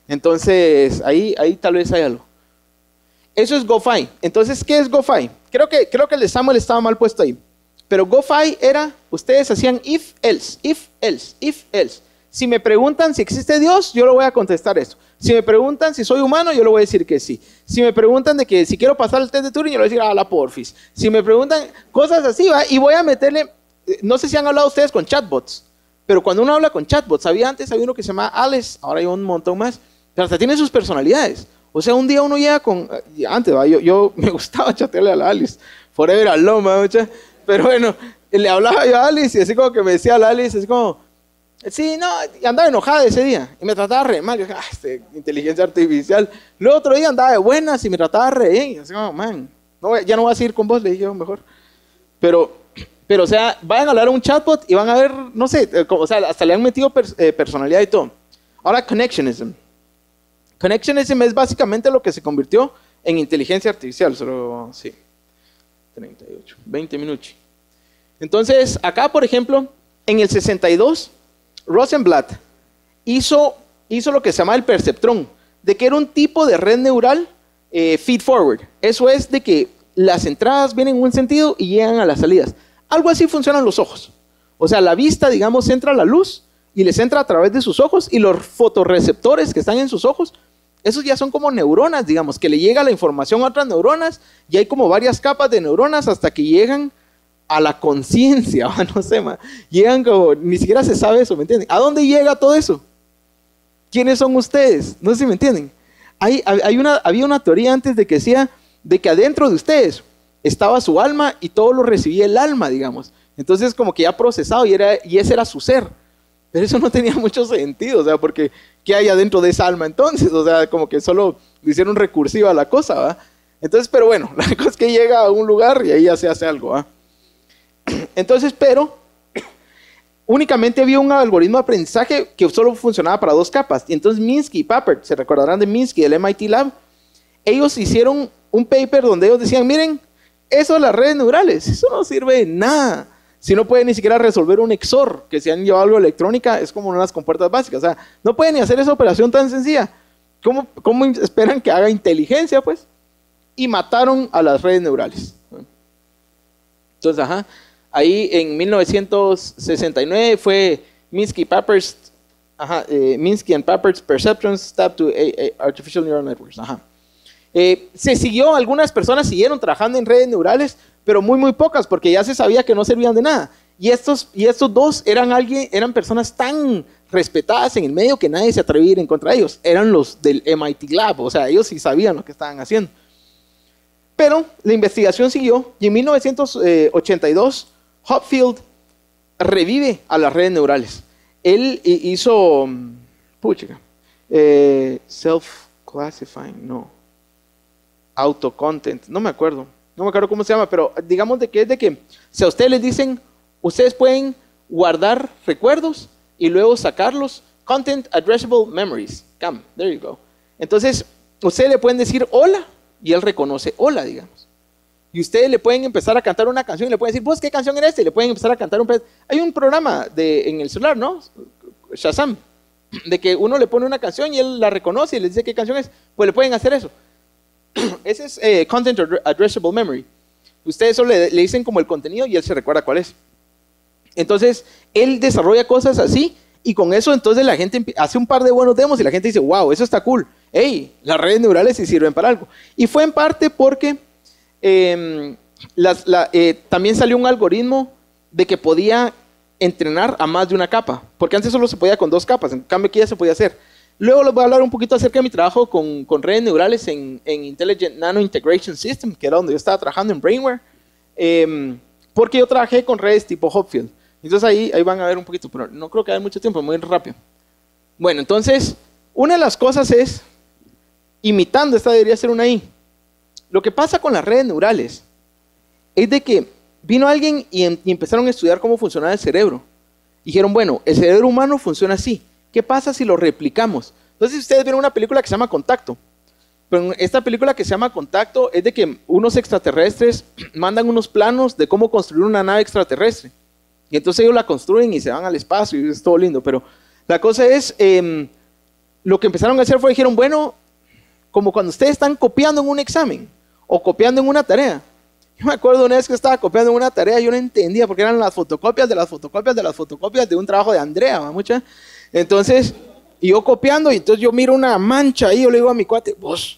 Entonces, ahí tal vez hay algo. Eso es GoFi. Entonces, ¿qué es GoFi? Creo que el de Samuel estaba mal puesto ahí. Pero GoFi era, ustedes hacían if, else, if, else, if, else. Si me preguntan si existe Dios, yo le voy a contestar esto. Si me preguntan si soy humano, yo le voy a decir que sí. Si me preguntan de que si quiero pasar el test de Turing, yo le voy a decir, la porfis. Si me preguntan cosas así, ¿va? Y voy a meterle, no sé si han hablado ustedes con chatbots, pero cuando uno habla con chatbots, antes había uno que se llamaba Alice, ahora hay un montón más, pero hasta tienen sus personalidades. O sea, un día uno llega con... Antes, yo me gustaba chatearle a la Alice. Forever alone, mucha. Pero bueno, le hablaba yo a Alice y así como que me decía a la Alice, así como... Sí, no, y andaba enojada ese día. Y me trataba re mal. Yo dije, inteligencia artificial. Luego otro día andaba de buenas y me trataba re bien. Y así como, man, no, ya no voy a seguir con vos, le dije yo mejor. Pero, o sea, vayan a hablar a un chatbot y van a ver, no sé, o sea, hasta le han metido personalidad y todo. Ahora, Connectionism. Connectionism es básicamente lo que se convirtió en inteligencia artificial. Solo, sí, 38, 20 minutos. Entonces, acá, por ejemplo, en el 62, Rosenblatt hizo lo que se llama el perceptrón, de que era un tipo de red neural feed forward. Eso es de que las entradas vienen en un sentido y llegan a las salidas. Algo así funcionan los ojos. O sea, la vista, digamos, entra la luz y les entra a través de sus ojos, y los fotorreceptores que están en sus ojos, esos ya son como neuronas, digamos, que le llega la información a otras neuronas, y hay como varias capas de neuronas hasta que llegan a la conciencia, no sé, llegan como, ni siquiera se sabe eso, ¿me entienden? ¿A dónde llega todo eso? ¿Quiénes son ustedes? No sé si me entienden. Había una teoría antes de que decía de que adentro de ustedes estaba su alma y todo lo recibía el alma, digamos. Entonces como que ya procesado y ese era su ser. Pero eso no tenía mucho sentido, o sea, porque ¿qué hay adentro de esa alma entonces? O sea, como que solo le hicieron recursiva a la cosa, ¿va? Entonces, pero bueno, la cosa es que llega a un lugar y ahí ya se hace algo, ¿va? Entonces, pero únicamente había un algoritmo de aprendizaje que solo funcionaba para 2 capas. Y entonces Minsky y Papert, se recordarán de Minsky del MIT Lab, ellos hicieron un paper donde ellos decían, miren, eso de las redes neurales, eso no sirve de nada. Si no pueden ni siquiera resolver un XOR, que si han llevado algo electrónica, es como unas compuertas básicas. O sea, no pueden ni hacer esa operación tan sencilla. ¿Cómo esperan que haga inteligencia, pues? Y mataron a las redes neurales. Entonces, ahí en 1969 fue Minsky and Papert's Perceptrons Step to Artificial Neural Networks. Se siguió, algunas personas siguieron trabajando en redes neurales, pero muy pocas, porque ya se sabía que no servían de nada. Y estos dos eran personas tan respetadas en el medio que nadie se atrevía a ir en contra de ellos. Eran los del MIT Lab, o sea, ellos sí sabían lo que estaban haciendo. Pero la investigación siguió y en 1982 Hopfield revive a las redes neurales. Él hizo, self-classifying, auto-content, no me acuerdo cómo se llama, pero digamos de que es de que si a ustedes les dicen, ustedes pueden guardar recuerdos y luego sacarlos, Content Addressable Memories, CAM, there you go. Entonces, ustedes le pueden decir hola y él reconoce hola, digamos. Y ustedes le pueden empezar a cantar una canción y le pueden decir, ¿vos qué canción era esta? Y le pueden empezar a cantar hay un programa en el celular, ¿no? Shazam, de que uno le pone una canción y él la reconoce y le dice qué canción es. Pues le pueden hacer eso. Ese es Content Addressable Memory. Ustedes solo le dicen como el contenido y él se recuerda cuál es. Entonces, él desarrolla cosas así y con eso entonces la gente hace un par de buenos demos y la gente dice, wow, eso está cool. Hey, las redes neurales sí sirven para algo. Y fue en parte porque también salió un algoritmo de que podía entrenar a más de una capa, porque antes solo se podía con 2 capas, en cambio aquí ya se podía hacer. Luego les voy a hablar un poquito acerca de mi trabajo con redes neurales en Intelligent Nano Integration System, que era donde yo estaba trabajando en Brainware, porque yo trabajé con redes tipo Hopfield. Entonces ahí van a ver un poquito, pero no creo que haya mucho tiempo, muy rápido. Bueno, entonces, una de las cosas es, imitando, esta debería ser una I. Lo que pasa con las redes neurales es de que vino alguien y empezaron a estudiar cómo funcionaba el cerebro. Dijeron, bueno, el cerebro humano funciona así. ¿Qué pasa si lo replicamos? Entonces ustedes vieron una película que se llama Contacto. Pero esta película que se llama Contacto es de que unos extraterrestres mandan unos planos de cómo construir una nave extraterrestre. Y entonces ellos la construyen y se van al espacio y es todo lindo. Pero la cosa es, lo que empezaron a hacer fue, dijeron, bueno, como cuando ustedes están copiando en un examen o copiando en una tarea. Yo me acuerdo una vez que estaba copiando en una tarea, yo no entendía porque eran las fotocopias de las fotocopias de las fotocopias de un trabajo de Andrea, mucha. Entonces, y yo copiando, y entonces yo miro una mancha ahí, yo le digo a mi cuate, vos,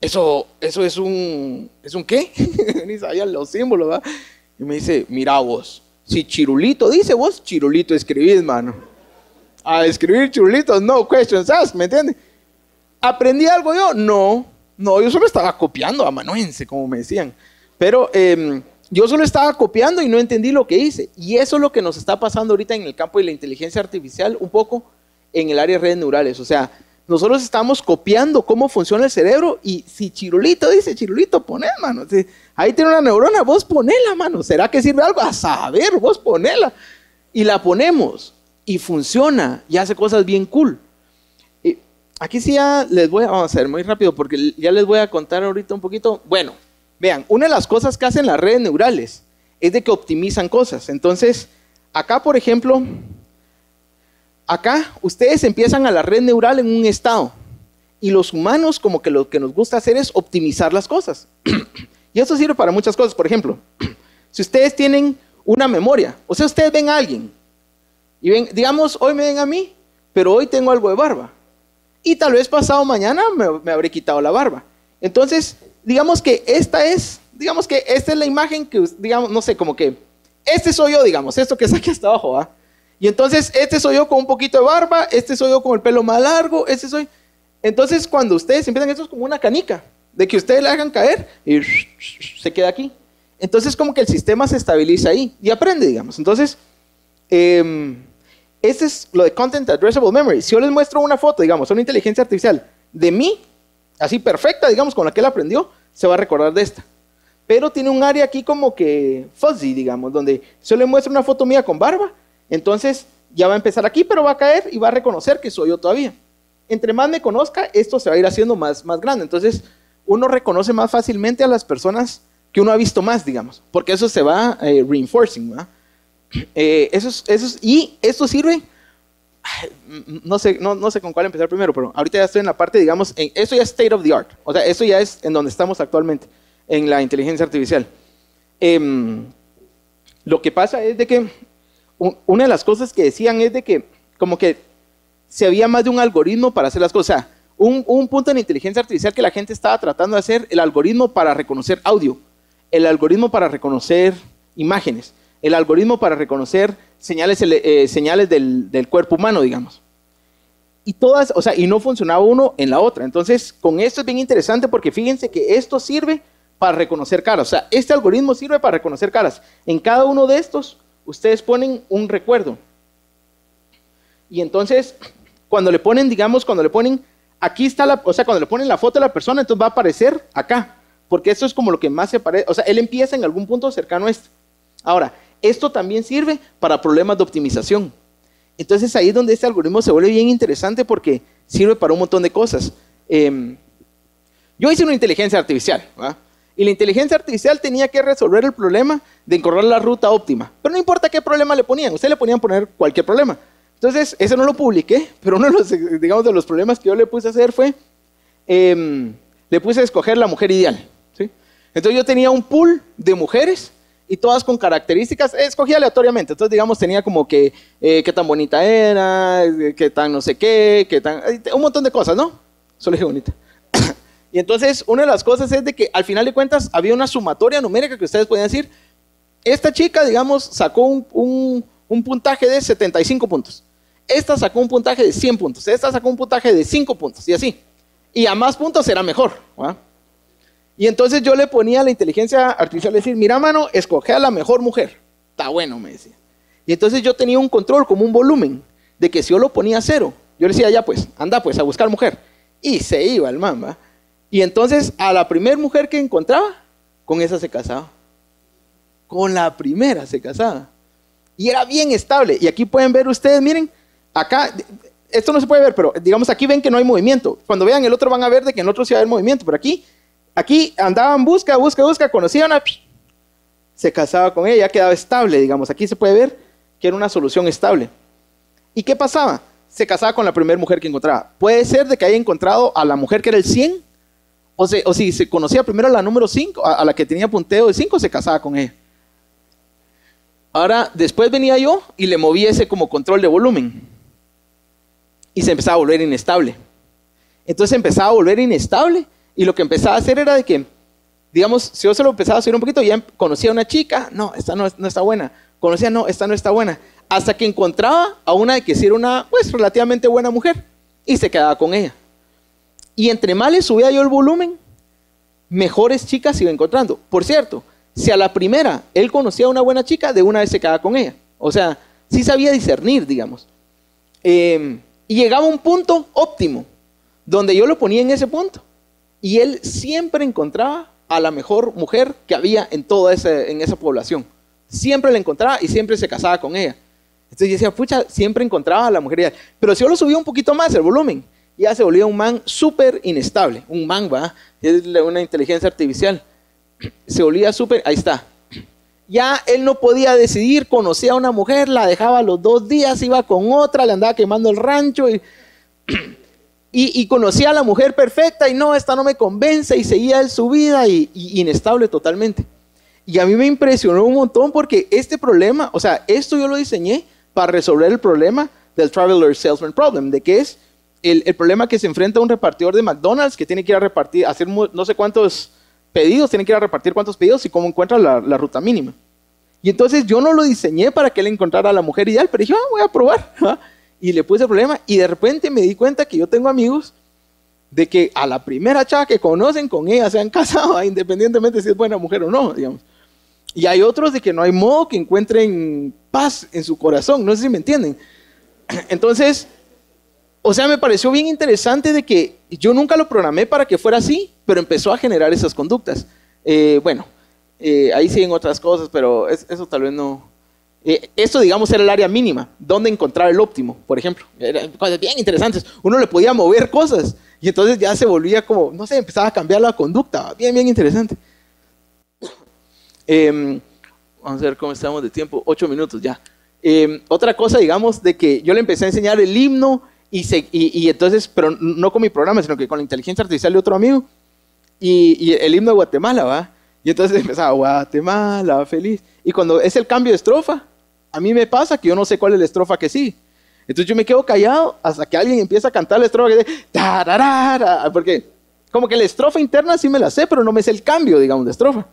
eso es un ¿qué? Ni sabían los símbolos, ¿verdad? Y me dice, mira vos, si Chirulito dice vos, Chirulito escribís, mano. A escribir Chirulitos, no questions asked, ¿me entiendes? ¿Aprendí algo yo? No, yo solo estaba copiando amanuense, como me decían. Pero yo solo estaba copiando y no entendí lo que hice. Y eso es lo que nos está pasando ahorita en el campo de la inteligencia artificial, un poco en el área de redes neurales. O sea, nosotros estamos copiando cómo funciona el cerebro y si Chirulito dice, Chirulito, poné, mano. Si ahí tiene una neurona, vos ponela, mano. ¿Será que sirve algo? A saber, vos ponela. Y la ponemos y funciona y hace cosas bien cool. Y aquí sí ya vamos a hacer muy rápido porque ya les voy a contar ahorita un poquito. Bueno, vean, una de las cosas que hacen las redes neurales es de que optimizan cosas. Entonces, acá, por ejemplo, acá ustedes empiezan a la red neural en un estado y los humanos como que lo que nos gusta hacer es optimizar las cosas. Y eso sirve para muchas cosas. Por ejemplo, si ustedes tienen una memoria, o sea, ustedes ven a alguien y ven, digamos, hoy me ven a mí, pero hoy tengo algo de barba y tal vez pasado mañana me habré quitado la barba. Entonces, digamos que esta es la imagen que, digamos, no sé, como que este soy yo, digamos, esto que está aquí hasta abajo, ¿va? Y entonces este soy yo con un poquito de barba, este soy yo con el pelo más largo, este soy... Entonces cuando ustedes empiezan, esto es como una canica, de que ustedes la hagan caer y se queda aquí. Entonces como que el sistema se estabiliza ahí y aprende, digamos. Entonces, este es lo de Content Addressable Memory. Si yo les muestro una foto, digamos, una inteligencia artificial de mí, así perfecta, digamos, con la que él aprendió, se va a recordar de esta. Pero tiene un área aquí como que fuzzy, digamos, donde si yo le muestro una foto mía con barba, entonces ya va a empezar aquí, pero va a caer y va a reconocer que soy yo todavía. Entre más me conozca, esto se va a ir haciendo más grande. Entonces, uno reconoce más fácilmente a las personas que uno ha visto más, digamos, porque eso se va reinforcing, ¿verdad? Y esto sirve, no sé con cuál empezar primero, pero ahorita ya estoy en la parte, digamos, esto ya es state of the art. O sea, esto ya es en donde estamos actualmente, en la inteligencia artificial. Lo que pasa es de que una de las cosas que decían es de que como que si había más de un algoritmo para hacer las cosas. O sea, un punto en la inteligencia artificial que la gente estaba tratando de hacer, el algoritmo para reconocer audio, el algoritmo para reconocer imágenes, el algoritmo para reconocer señales del cuerpo humano, digamos. Y todas, o sea, y no funcionaba uno en la otra. Entonces, con esto es bien interesante porque fíjense que esto sirve para reconocer caras. O sea, este algoritmo sirve para reconocer caras. En cada uno de estos, ustedes ponen un recuerdo. Y entonces, cuando le ponen, digamos, aquí está o sea, cuando le ponen la foto de la persona, entonces va a aparecer acá. Porque esto es como lo que más se parece. O sea, él empieza en algún punto cercano a esto. Ahora, esto también sirve para problemas de optimización. Entonces, ahí es donde este algoritmo se vuelve bien interesante porque sirve para un montón de cosas. Yo hice una inteligencia artificial, ¿verdad? Y la inteligencia artificial tenía que resolver el problema de encontrar la ruta óptima. Pero no importa qué problema le ponían, ustedes le ponían poner cualquier problema. Entonces, eso no lo publiqué, pero uno de los, digamos, de los problemas que yo le puse a hacer fue, le puse a escoger la mujer ideal, ¿sí? Entonces yo tenía un pool de mujeres y todas con características, escogí aleatoriamente. Entonces, digamos, tenía como que qué tan bonita era, qué tan no sé qué, un montón de cosas, ¿no? Solo dije bonita. Y entonces, una de las cosas es de que al final de cuentas había una sumatoria numérica que ustedes podían decir, esta chica, digamos, sacó un puntaje de 75 puntos. Esta sacó un puntaje de 100 puntos. Esta sacó un puntaje de 5 puntos y así. Y a más puntos será mejor, ¿verdad? Y entonces yo le ponía a la inteligencia artificial decir, mira, mano, escoge a la mejor mujer. Está bueno, me decía. Y entonces yo tenía un control, como un volumen, de que si yo lo ponía a 0, yo le decía, ya pues, anda pues a buscar mujer. Y se iba el man, ¿va? Y entonces a la primera mujer que encontraba, con esa se casaba. Con la primera se casaba. Y era bien estable. Y aquí pueden ver ustedes, miren, acá, esto no se puede ver, pero digamos aquí ven que no hay movimiento. Cuando vean el otro van a ver de que en el otro sí va a haber movimiento. Pero aquí andaban busca, conocían a... Se casaba con ella, ya quedaba estable, digamos. Aquí se puede ver que era una solución estable. ¿Y qué pasaba? Se casaba con la primera mujer que encontraba. Puede ser de que haya encontrado a la mujer que era el 100, o si se conocía primero a la número 5, a la que tenía punteo de 5, se casaba con ella. Ahora, después venía yo y le movía ese como control de volumen. Y se empezaba a volver inestable. Entonces empezaba a volver inestable y lo que empezaba a hacer era de que, digamos, si yo se lo empezaba a subir un poquito, ya conocía a una chica, no, esta no está buena. Conocía, no, esta no está buena. Hasta que encontraba a una de que sí era una, pues, relativamente buena mujer y se quedaba con ella. Y entre más le subía yo el volumen, mejores chicas iba encontrando. Por cierto, si a la primera él conocía a una buena chica, de una vez se quedaba con ella. O sea, sí sabía discernir, digamos. Y llegaba a un punto óptimo, donde yo lo ponía en ese punto. Y él siempre encontraba a la mejor mujer que había en toda esa población. Siempre la encontraba y siempre se casaba con ella. Entonces yo decía, pucha, siempre encontraba a la mujer ideal. Pero si yo lo subía un poquito más el volumen, ya se volvía un man súper inestable. Un man, ¿va? Es una inteligencia artificial. Se volvía súper, ahí está. Ya él no podía decidir, conocía a una mujer, la dejaba a los 2 días, iba con otra, le andaba quemando el rancho y conocía a la mujer perfecta y no, esta no me convence y seguía él su vida y inestable totalmente. Y a mí me impresionó un montón porque este problema, o sea, esto yo lo diseñé para resolver el problema del Traveler Salesman Problem, de que es el problema que se enfrenta un repartidor de McDonald's que tiene que ir a repartir, hacer no sé cuántos pedidos, tiene que ir a repartir cuántos pedidos y cómo encuentra la ruta mínima. Y entonces yo no lo diseñé para que él encontrara a la mujer ideal, pero dije, voy a probar. Y le puse el problema y de repente me di cuenta que yo tengo amigos de que a la primera chava que conocen, con ella se han casado, independientemente si es buena mujer o no, digamos. Y hay otros de que no hay modo que encuentren paz en su corazón, no sé si me entienden. Entonces, o sea, me pareció bien interesante de que yo nunca lo programé para que fuera así, pero empezó a generar esas conductas. Ahí siguen otras cosas, pero eso tal vez no. Esto, digamos, era el área mínima, donde encontrar el óptimo, por ejemplo. Eran cosas bien interesantes. Uno le podía mover cosas y entonces ya se volvía como, no sé, empezaba a cambiar la conducta. Bien, bien interesante. Vamos a ver cómo estamos de tiempo. 8 minutos ya. Otra cosa, digamos, de que yo le empecé a enseñar el himno y entonces, pero no con mi programa, sino que con la inteligencia artificial de otro amigo y el himno de Guatemala, ¿va? Y entonces empezaba, Guatemala, feliz. Y cuando es el cambio de estrofa, a mí me pasa que yo no sé cuál es la estrofa que sí. Entonces yo me quedo callado hasta que alguien empieza a cantar la estrofa que dice, tararara, porque como que la estrofa interna sí me la sé, pero no me sé el cambio, digamos, de estrofa.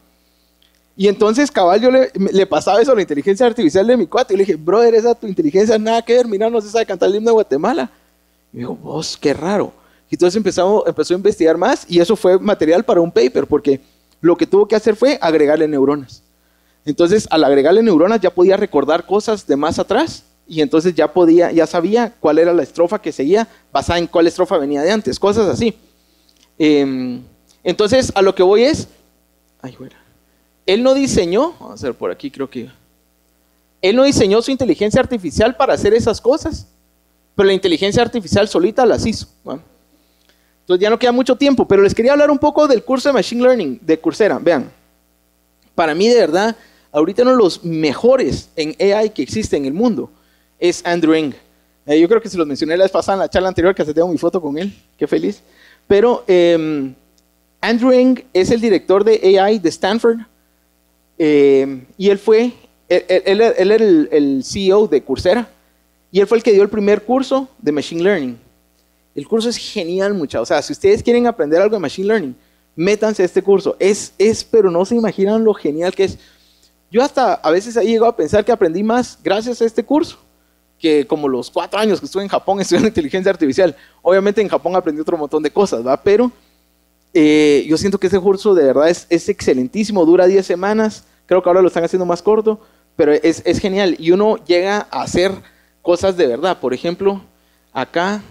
Y entonces, cabal, yo le pasaba eso a la inteligencia artificial de mi cuate. Y le dije, brother, esa tu inteligencia nada que ver, mira, no se sabe cantar el himno de Guatemala. Y me dijo, vos, qué raro. Y entonces empezó a investigar más y eso fue material para un paper, porque lo que tuvo que hacer fue agregarle neuronas. Entonces, al agregarle neuronas ya podía recordar cosas de más atrás y entonces ya sabía cuál era la estrofa que seguía, basada en cuál estrofa venía de antes, cosas así. Entonces, a lo que voy es, él no diseñó, vamos a ver por aquí, creo que él no diseñó su inteligencia artificial para hacer esas cosas, pero la inteligencia artificial solita las hizo, ¿no? Entonces ya no queda mucho tiempo, pero les quería hablar un poco del curso de Machine Learning de Coursera. Vean, para mí de verdad, ahorita uno de los mejores en AI que existe en el mundo es Andrew Ng. Yo creo que se los mencioné la vez pasada en la charla anterior, que hasta tengo mi foto con él, qué feliz. Pero Andrew Ng es el director de AI de Stanford y él era el CEO de Coursera y él fue el que dio el primer curso de Machine Learning. El curso es genial, muchachos. O sea, si ustedes quieren aprender algo de Machine Learning, métanse a este curso. Pero no se imaginan lo genial que es. Yo hasta a veces he llegado a pensar que aprendí más gracias a este curso que como los 4 años que estuve en Japón estudiando inteligencia artificial. Obviamente en Japón aprendí otro montón de cosas, ¿va? Pero yo siento que este curso de verdad es excelentísimo. Dura 10 semanas. Creo que ahora lo están haciendo más corto, pero es genial. Y uno llega a hacer cosas de verdad. Por ejemplo, acá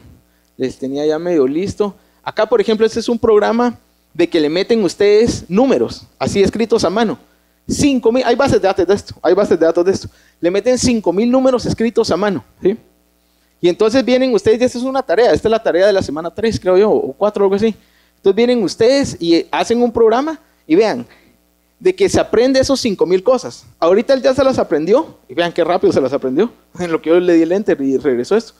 les tenía ya medio listo. Acá, por ejemplo, este es un programa de que le meten ustedes números, así escritos a mano. 5,000, hay bases de datos de esto. Le meten 5,000 números escritos a mano, ¿sí? Y entonces vienen ustedes, y esta es una tarea, esta es la tarea de la semana 3, creo yo, o 4, algo así. Entonces vienen ustedes y hacen un programa y vean, de que se aprende esos 5,000 cosas. Ahorita él ya se las aprendió, y vean qué rápido se las aprendió, en lo que yo le di el enter y regresó esto.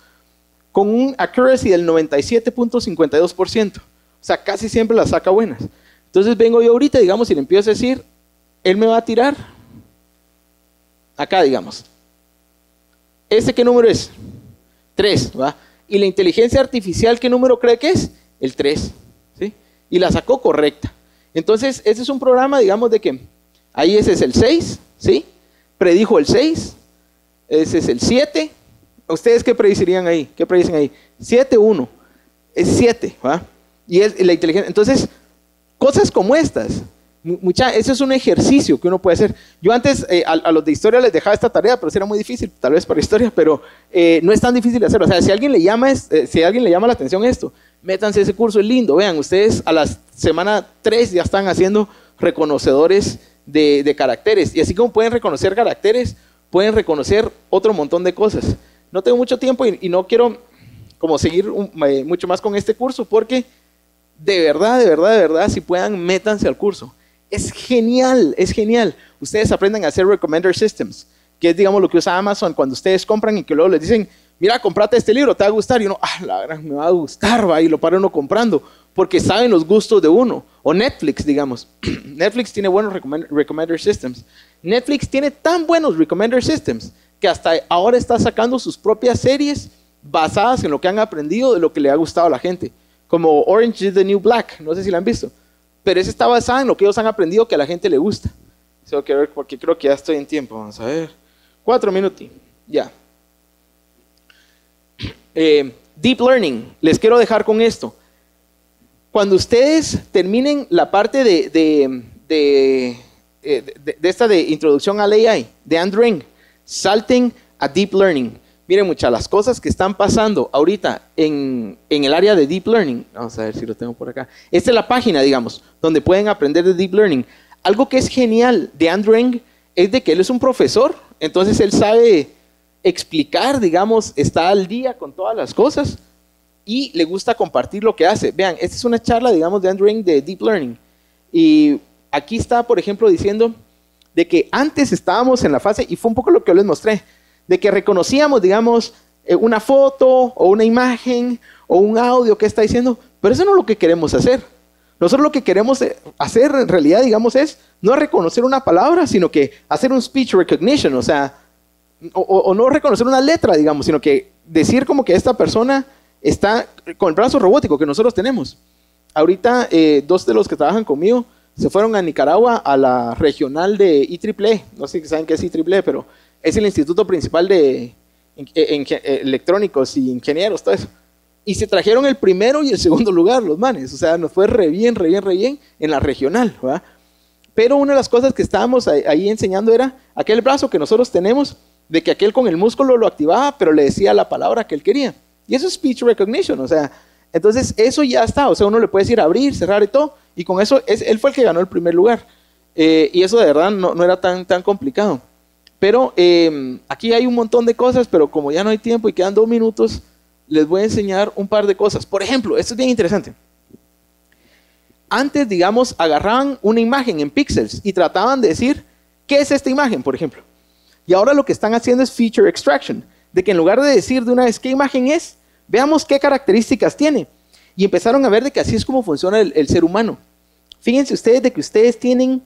Con un accuracy del 97.52%. O sea, casi siempre las saca buenas. Entonces vengo yo ahorita, digamos, y le empiezo a decir, él me va a tirar, acá, digamos. ¿Este qué número es? 3, ¿va? Y la inteligencia artificial, ¿qué número cree que es? El 3, ¿sí? Y la sacó correcta. Entonces, ese es un programa, digamos, de que ahí ese es el 6, ¿sí? Predijo el 6, ese es el 7. ¿Ustedes qué predicirían ahí? ¿Qué predicen ahí? 7, 1. Es 7, ¿va? Y es la inteligencia. Entonces, cosas como estas. Eso es un ejercicio que uno puede hacer. Yo antes a los de historia les dejaba esta tarea, pero sí era muy difícil, tal vez para historia, pero no es tan difícil de hacerlo. O sea, si a alguien le llama, la atención esto, métanse ese curso, es lindo. Vean, ustedes a la semana 3 ya están haciendo reconocedores de caracteres. Y así como pueden reconocer caracteres, pueden reconocer otro montón de cosas. No tengo mucho tiempo y no quiero como seguir mucho más con este curso, porque de verdad, si puedan, métanse al curso. Es genial, es genial. Ustedes aprendan a hacer recommender systems, que es, digamos, lo que usa Amazon cuando ustedes compran y que luego les dicen, mira, comprate este libro, te va a gustar. Y uno, la verdad, me va a gustar, va, y lo para uno comprando, porque saben los gustos de uno. O Netflix, digamos. Netflix tiene buenos recommender systems. Netflix tiene tan buenos recommender systems que hasta ahora está sacando sus propias series basadas en lo que han aprendido de lo que le ha gustado a la gente. Como Orange is the New Black, no sé si la han visto. Pero esa está basada en lo que ellos han aprendido que a la gente le gusta. Tengo que ver porque creo que ya estoy en tiempo. Vamos a ver. 4 minutos. Ya. Deep Learning. Les quiero dejar con esto. Cuando ustedes terminen la parte de esta de introducción al AI, de Andrew Ng, salten a Deep Learning. Miren, muchas las cosas que están pasando ahorita en el área de Deep Learning. Vamos a ver si lo tengo por acá. Esta es la página, digamos, donde pueden aprender de Deep Learning. Algo que es genial de Andrew Ng es de que él es un profesor, entonces él sabe explicar, digamos, está al día con todas las cosas y le gusta compartir lo que hace. Vean, esta es una charla, digamos, de Andrew Ng de Deep Learning. Y aquí está, por ejemplo, diciendo de que antes estábamos en la fase, y fue un poco lo que yo les mostré, de que reconocíamos, digamos, una foto o una imagen o un audio que está diciendo, pero eso no es lo que queremos hacer. Nosotros lo que queremos hacer en realidad, digamos, es no reconocer una palabra, sino que hacer un speech recognition, o sea, o no reconocer una letra, digamos, sino que decir como que esta persona está con el brazo robótico que nosotros tenemos. Ahorita 2 de los que trabajan conmigo se fueron a Nicaragua a la regional de IEEE, no sé si saben qué es IEEE, pero es el instituto principal de electrónicos y ingenieros, todo eso. Y se trajeron el primero y el segundo lugar, los manes. O sea, nos fue re bien en la regional, ¿verdad? Pero una de las cosas que estábamos ahí enseñando era aquel brazo que nosotros tenemos, de que aquel con el músculo lo activaba, pero le decía la palabra que él quería. Y eso es speech recognition, o sea, entonces eso ya está. O sea, uno le puede decir abrir, cerrar y todo, y con eso él fue el que ganó el primer lugar. Y eso de verdad no era tan complicado. Pero aquí hay un montón de cosas, pero como ya no hay tiempo y quedan 2 minutos, les voy a enseñar un par de cosas. Por ejemplo, esto es bien interesante. Antes, digamos, agarraban una imagen en píxeles y trataban de decir, ¿qué es esta imagen, por ejemplo? Y ahora lo que están haciendo es feature extraction, de que en lugar de decir de una vez qué imagen es, veamos qué características tiene. Y empezaron a ver de que así es como funciona el ser humano. Fíjense ustedes de que ustedes tienen,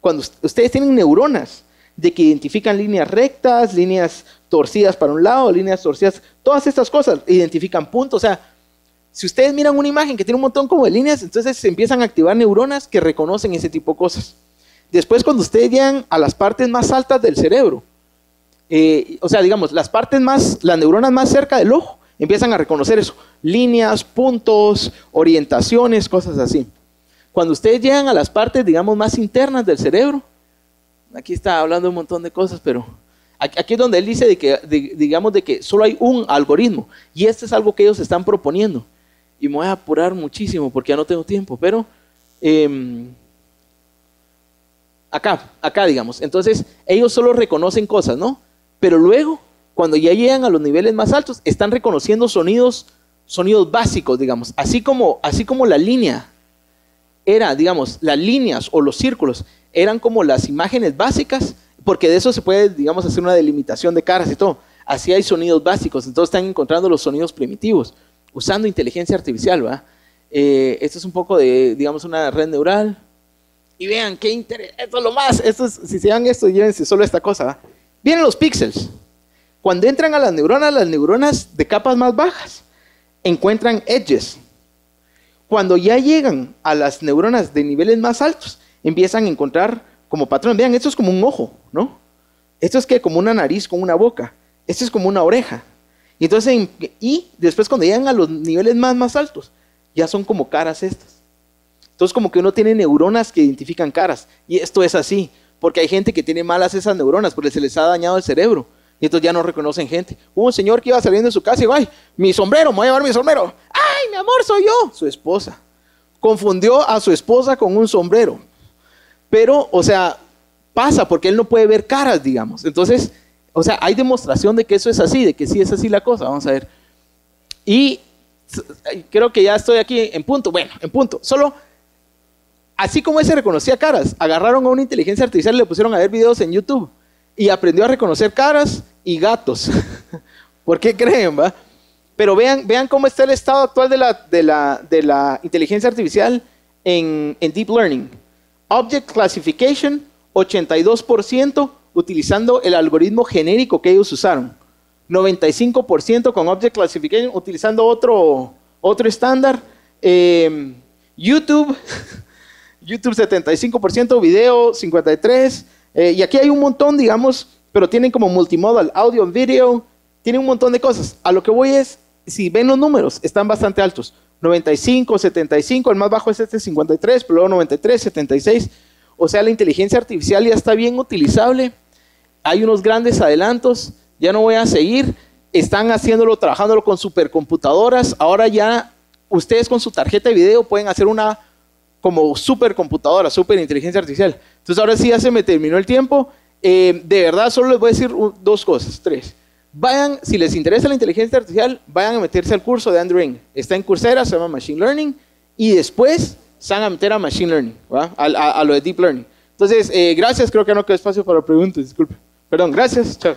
cuando ustedes tienen neuronas, de que identifican líneas rectas, líneas torcidas para un lado, líneas torcidas, todas estas cosas, identifican puntos. O sea, si ustedes miran una imagen que tiene un montón como de líneas, entonces se empiezan a activar neuronas que reconocen ese tipo de cosas. Después, cuando ustedes llegan a las partes más altas del cerebro, o sea, digamos, las neuronas más cerca del ojo, empiezan a reconocer eso, líneas, puntos, orientaciones, cosas así. Cuando ustedes llegan a las partes, digamos, más internas del cerebro, aquí está hablando un montón de cosas, pero aquí es donde él dice digamos de que solo hay un algoritmo, y este es algo que ellos están proponiendo. Y me voy a apurar muchísimo porque ya no tengo tiempo, pero acá digamos, entonces ellos solo reconocen cosas, ¿no? Pero luego, cuando ya llegan a los niveles más altos, están reconociendo sonidos básicos, digamos, así como la línea era, digamos, las líneas o los círculos eran como las imágenes básicas, porque de eso se puede, digamos, hacer una delimitación de caras y todo. Así hay sonidos básicos, entonces están encontrando los sonidos primitivos, usando inteligencia artificial, ¿verdad? Esto es un poco de, digamos, una red neural. Y vean, qué interés, esto es lo más, si se dan esto, llévense solo esta cosa, ¿verdad? Vienen los píxeles. Cuando entran a las neuronas de capas más bajas, encuentran edges. Cuando ya llegan a las neuronas de niveles más altos, empiezan a encontrar como patrón. Vean, esto es como un ojo, ¿no? Esto es como una nariz con una boca. Esto es como una oreja. Y después cuando llegan a los niveles más altos, ya son como caras estas. Entonces como que uno tiene neuronas que identifican caras. Y esto es así, porque hay gente que tiene malas esas neuronas, porque se les ha dañado el cerebro. Y entonces ya no reconocen gente. Hubo un señor que iba saliendo de su casa y dijo, ay, mi sombrero, me voy a llevar mi sombrero. Ay, mi amor, soy yo. Su esposa. Confundió a su esposa con un sombrero. Pero, o sea, pasa porque él no puede ver caras, digamos. Entonces, o sea, hay demostración de que eso es así, de que sí es así la cosa. Vamos a ver. Y creo que ya estoy aquí en punto. Bueno, en punto. Solo, así como ese reconocía caras, agarraron a una inteligencia artificial y le pusieron a ver videos en YouTube. Y aprendió a reconocer caras y gatos. ¿Por qué creen, va? Pero vean cómo está el estado actual de la inteligencia artificial en Deep Learning. Object Classification, 82% utilizando el algoritmo genérico que ellos usaron. 95% con Object Classification utilizando otro estándar. YouTube, YouTube 75%, video 53%. Y aquí hay un montón, digamos, pero tienen como multimodal, audio and video, tienen un montón de cosas. A lo que voy es, si ven los números, están bastante altos. 95, 75, el más bajo es este 53, pero luego 93, 76. O sea, la inteligencia artificial ya está bien utilizable. Hay unos grandes adelantos, ya no voy a seguir. Están haciéndolo, trabajándolo con supercomputadoras. Ahora ya ustedes con su tarjeta de video pueden hacer una como supercomputadora, superinteligencia artificial. Entonces ahora sí ya se me terminó el tiempo. De verdad solo les voy a decir dos cosas, tres. Vayan, si les interesa la inteligencia artificial, vayan a meterse al curso de Andrew Ng. Está en Coursera, se llama Machine Learning. Y después se van a meter a Machine Learning, ¿va? A lo de Deep Learning. Entonces, gracias, creo que no queda espacio para preguntas, disculpe. Perdón, gracias, chao.